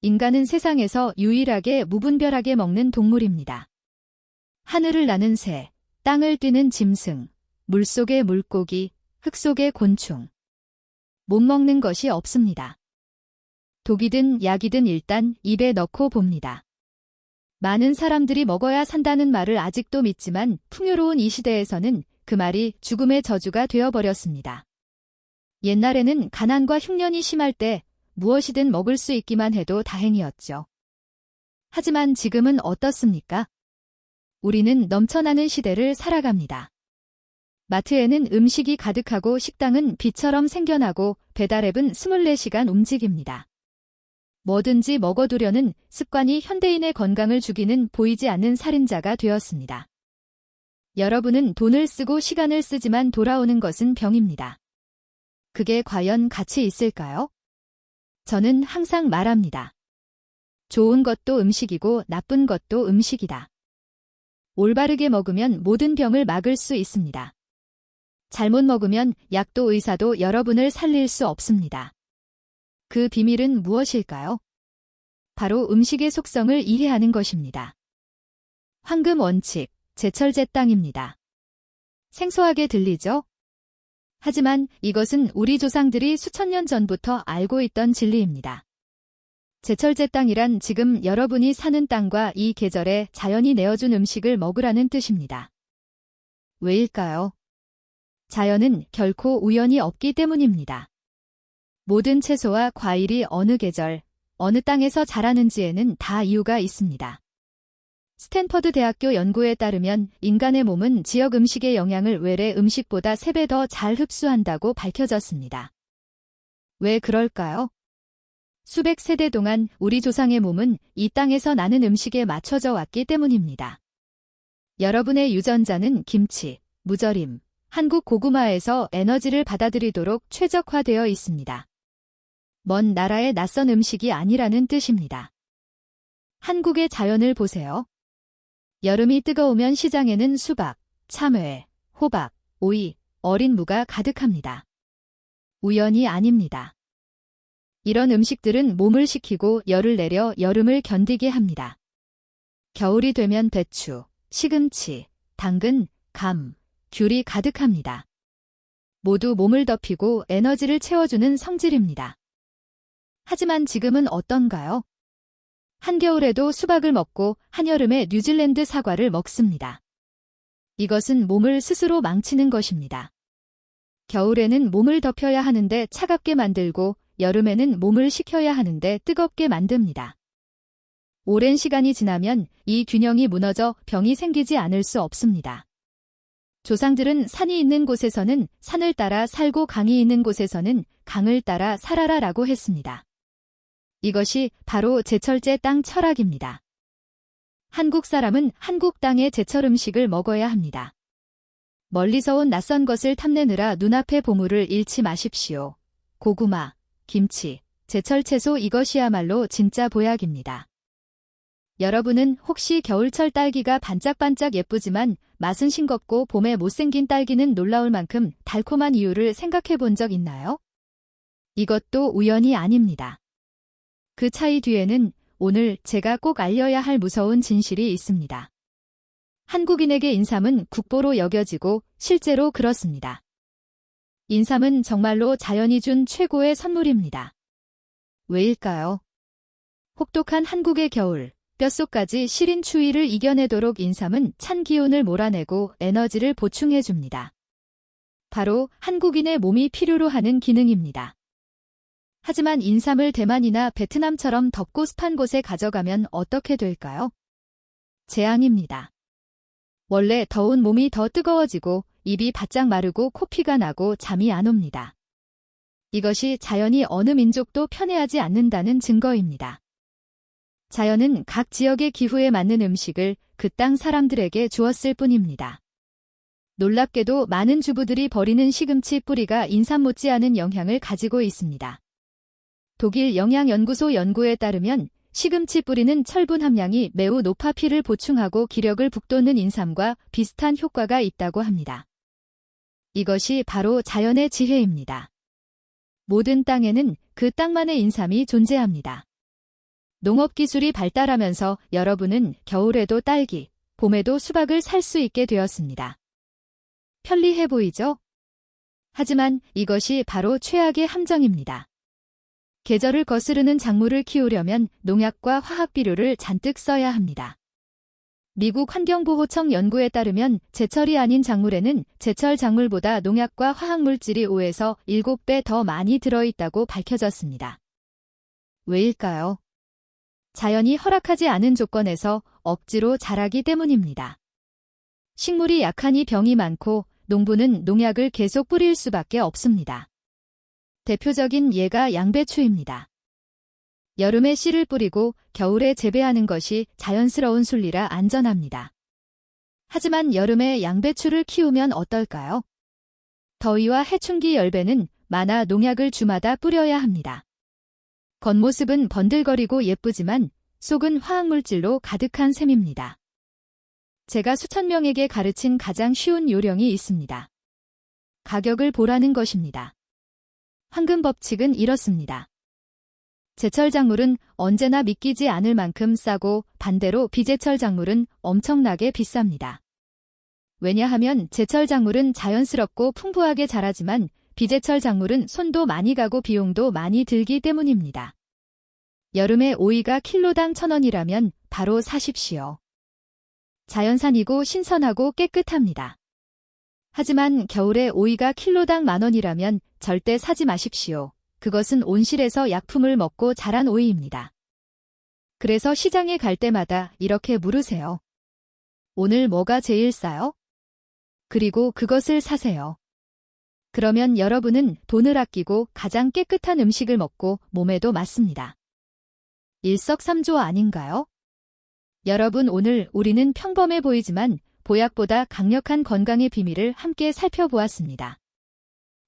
인간은 세상에서 유일하게 무분별하게 먹는 동물입니다. 하늘을 나는 새, 땅을 뛰는 짐승, 물속의 물고기, 흙 속의 곤충. 못 먹는 것이 없습니다. 독이든 약이든 일단 입에 넣고 봅니다. 많은 사람들이 먹어야 산다는 말을 아직도 믿지만 풍요로운 이 시대에서는 그 말이 죽음의 저주가 되어버렸습니다. 옛날에는 가난과 흉년이 심할 때 무엇이든 먹을 수 있기만 해도 다행이었죠. 하지만 지금은 어떻습니까? 우리는 넘쳐나는 시대를 살아갑니다. 마트에는 음식이 가득하고 식당은 비처럼 생겨나고 배달앱은 24시간 움직입니다. 뭐든지 먹어두려는 습관이 현대인의 건강을 죽이는 보이지 않는 살인자가 되었습니다. 여러분은 돈을 쓰고 시간을 쓰지만 돌아오는 것은 병입니다. 그게 과연 가치 있을까요? 저는 항상 말합니다. 좋은 것도 음식이고 나쁜 것도 음식이다. 올바르게 먹으면 모든 병을 막을 수 있습니다. 잘못 먹으면 약도 의사도 여러분을 살릴 수 없습니다. 그 비밀은 무엇일까요? 바로 음식의 속성을 이해하는 것입니다. 황금 원칙, 제철제땅입니다. 생소하게 들리죠? 하지만 이것은 우리 조상들이 수천 년 전부터 알고 있던 진리입니다. 제철제땅이란 지금 여러분이 사는 땅과 이 계절에 자연이 내어준 음식을 먹으라는 뜻입니다. 왜일까요? 자연은 결코 우연이 없기 때문입니다. 모든 채소와 과일이 어느 계절, 어느 땅에서 자라는지에는 다 이유가 있습니다. 스탠퍼드 대학교 연구에 따르면 인간의 몸은 지역 음식의 영양을 외래 음식보다 3배 더 잘 흡수한다고 밝혀졌습니다. 왜 그럴까요? 수백 세대 동안 우리 조상의 몸은 이 땅에서 나는 음식에 맞춰져 왔기 때문입니다. 여러분의 유전자는 김치, 무절임, 한국 고구마에서 에너지를 받아들이도록 최적화되어 있습니다. 먼 나라의 낯선 음식이 아니라는 뜻입니다. 한국의 자연을 보세요. 여름이 뜨거우면 시장에는 수박, 참외, 호박, 오이, 어린 무가 가득합니다. 우연이 아닙니다. 이런 음식들은 몸을 식히고 열을 내려 여름을 견디게 합니다. 겨울이 되면 배추, 시금치, 당근, 감, 귤이 가득합니다. 모두 몸을 덮이고 에너지를 채워주는 성질입니다. 하지만 지금은 어떤가요? 한겨울에도 수박을 먹고 한여름에 뉴질랜드 사과를 먹습니다. 이것은 몸을 스스로 망치는 것입니다. 겨울에는 몸을 덮여야 하는데 차갑게 만들고 여름에는 몸을 식혀야 하는데 뜨겁게 만듭니다. 오랜 시간이 지나면 이 균형이 무너져 병이 생기지 않을 수 없습니다. 조상들은 산이 있는 곳에서는 산을 따라 살고 강이 있는 곳에서는 강을 따라 살아라라고 했습니다. 이것이 바로 제철제 땅 철학입니다. 한국 사람은 한국 땅의 제철 음식을 먹어야 합니다. 멀리서 온 낯선 것을 탐내느라 눈앞의 보물을 잃지 마십시오. 고구마, 김치, 제철 채소 이것이야말로 진짜 보약입니다. 여러분은 혹시 겨울철 딸기가 반짝반짝 예쁘지만 맛은 싱겁고 봄에 못생긴 딸기는 놀라울 만큼 달콤한 이유를 생각해 본 적 있나요? 이것도 우연이 아닙니다. 그 차이 뒤에는 오늘 제가 꼭 알려야 할 무서운 진실이 있습니다. 한국인에게 인삼은 국보로 여겨지고 실제로 그렇습니다. 인삼은 정말로 자연이 준 최고의 선물입니다. 왜일까요? 혹독한 한국의 겨울, 뼛속까지 시린 추위를 이겨내도록 인삼은 찬 기운을 몰아내고 에너지를 보충해줍니다. 바로 한국인의 몸이 필요로 하는 기능입니다. 하지만 인삼을 대만이나 베트남처럼 덥고 습한 곳에 가져가면 어떻게 될까요? 재앙입니다. 원래 더운 몸이 더 뜨거워지고 입이 바짝 마르고 코피가 나고 잠이 안 옵니다. 이것이 자연이 어느 민족도 편애하지 않는다는 증거입니다. 자연은 각 지역의 기후에 맞는 음식을 그 땅 사람들에게 주었을 뿐입니다. 놀랍게도 많은 주부들이 버리는 시금치 뿌리가 인삼 못지않은 영향을 가지고 있습니다. 독일 영양연구소 연구에 따르면 시금치 뿌리는 철분 함량이 매우 높아 피를 보충하고 기력을 북돋는 인삼과 비슷한 효과가 있다고 합니다. 이것이 바로 자연의 지혜입니다. 모든 땅에는 그 땅만의 인삼이 존재합니다. 농업기술이 발달하면서 여러분은 겨울에도 딸기, 봄에도 수박을 살 수 있게 되었습니다. 편리해 보이죠? 하지만 이것이 바로 최악의 함정입니다. 계절을 거스르는 작물을 키우려면 농약과 화학비료를 잔뜩 써야 합니다. 미국 환경보호청 연구에 따르면 제철이 아닌 작물에는 제철 작물보다 농약과 화학물질이 5에서 7배 더 많이 들어있다고 밝혀졌습니다. 왜일까요? 자연이 허락하지 않은 조건에서 억지로 자라기 때문입니다. 식물이 약하니 병이 많고 농부는 농약을 계속 뿌릴 수밖에 없습니다. 대표적인 예가 양배추입니다. 여름에 씨를 뿌리고 겨울에 재배하는 것이 자연스러운 순리라 안전합니다. 하지만 여름에 양배추를 키우면 어떨까요? 더위와 해충기 열배는 많아 농약을 주마다 뿌려야 합니다. 겉모습은 번들거리고 예쁘지만 속은 화학물질로 가득한 셈입니다. 제가 수천 명에게 가르친 가장 쉬운 요령이 있습니다. 가격을 보라는 것입니다. 황금 법칙은 이렇습니다. 제철 작물은 언제나 믿기지 않을 만큼 싸고 반대로 비제철 작물은 엄청나게 비쌉니다. 왜냐하면 제철 작물은 자연스럽고 풍부하게 자라지만 비제철 작물은 손도 많이 가고 비용도 많이 들기 때문입니다. 여름에 오이가 킬로당 1,000원이라면 바로 사십시오. 자연산이고 신선하고 깨끗합니다. 하지만 겨울에 오이가 킬로당 10,000원이라면 절대 사지 마십시오. 그것은 온실에서 약품을 먹고 자란 오이입니다. 그래서 시장에 갈 때마다 이렇게 물으세요. 오늘 뭐가 제일 싸요? 그리고 그것을 사세요. 그러면 여러분은 돈을 아끼고 가장 깨끗한 음식을 먹고 몸에도 맞습니다. 일석삼조 아닌가요? 여러분, 오늘 우리는 평범해 보이지만 보약보다 강력한 건강의 비밀을 함께 살펴보았습니다.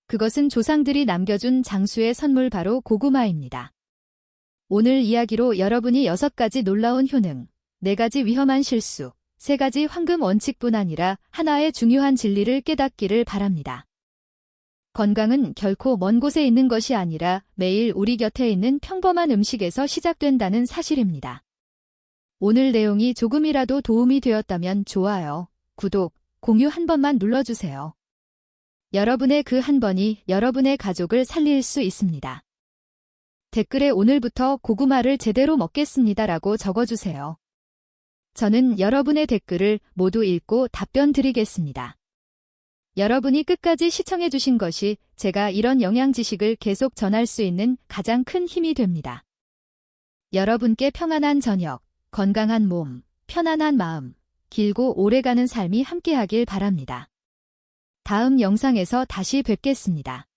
그것은 조상들이 남겨준 장수의 선물, 바로 고구마입니다. 오늘 이야기로 여러분이 6가지 놀라운 효능, 4가지 위험한 실수, 3가지 황금 원칙뿐 아니라 하나의 중요한 진리를 깨닫기를 바랍니다. 건강은 결코 먼 곳에 있는 것이 아니라 매일 우리 곁에 있는 평범한 음식에서 시작된다는 사실입니다. 오늘 내용이 조금이라도 도움이 되었다면 좋아요, 구독, 공유 한 번만 눌러주세요. 여러분의 그 한 번이 여러분의 가족을 살릴 수 있습니다. 댓글에 오늘부터 고구마를 제대로 먹겠습니다라고 적어주세요. 저는 여러분의 댓글을 모두 읽고 답변 드리겠습니다. 여러분이 끝까지 시청해주신 것이 제가 이런 영양 지식을 계속 전할 수 있는 가장 큰 힘이 됩니다. 여러분께 평안한 저녁, 건강한 몸, 편안한 마음, 길고 오래가는 삶이 함께하길 바랍니다. 다음 영상에서 다시 뵙겠습니다.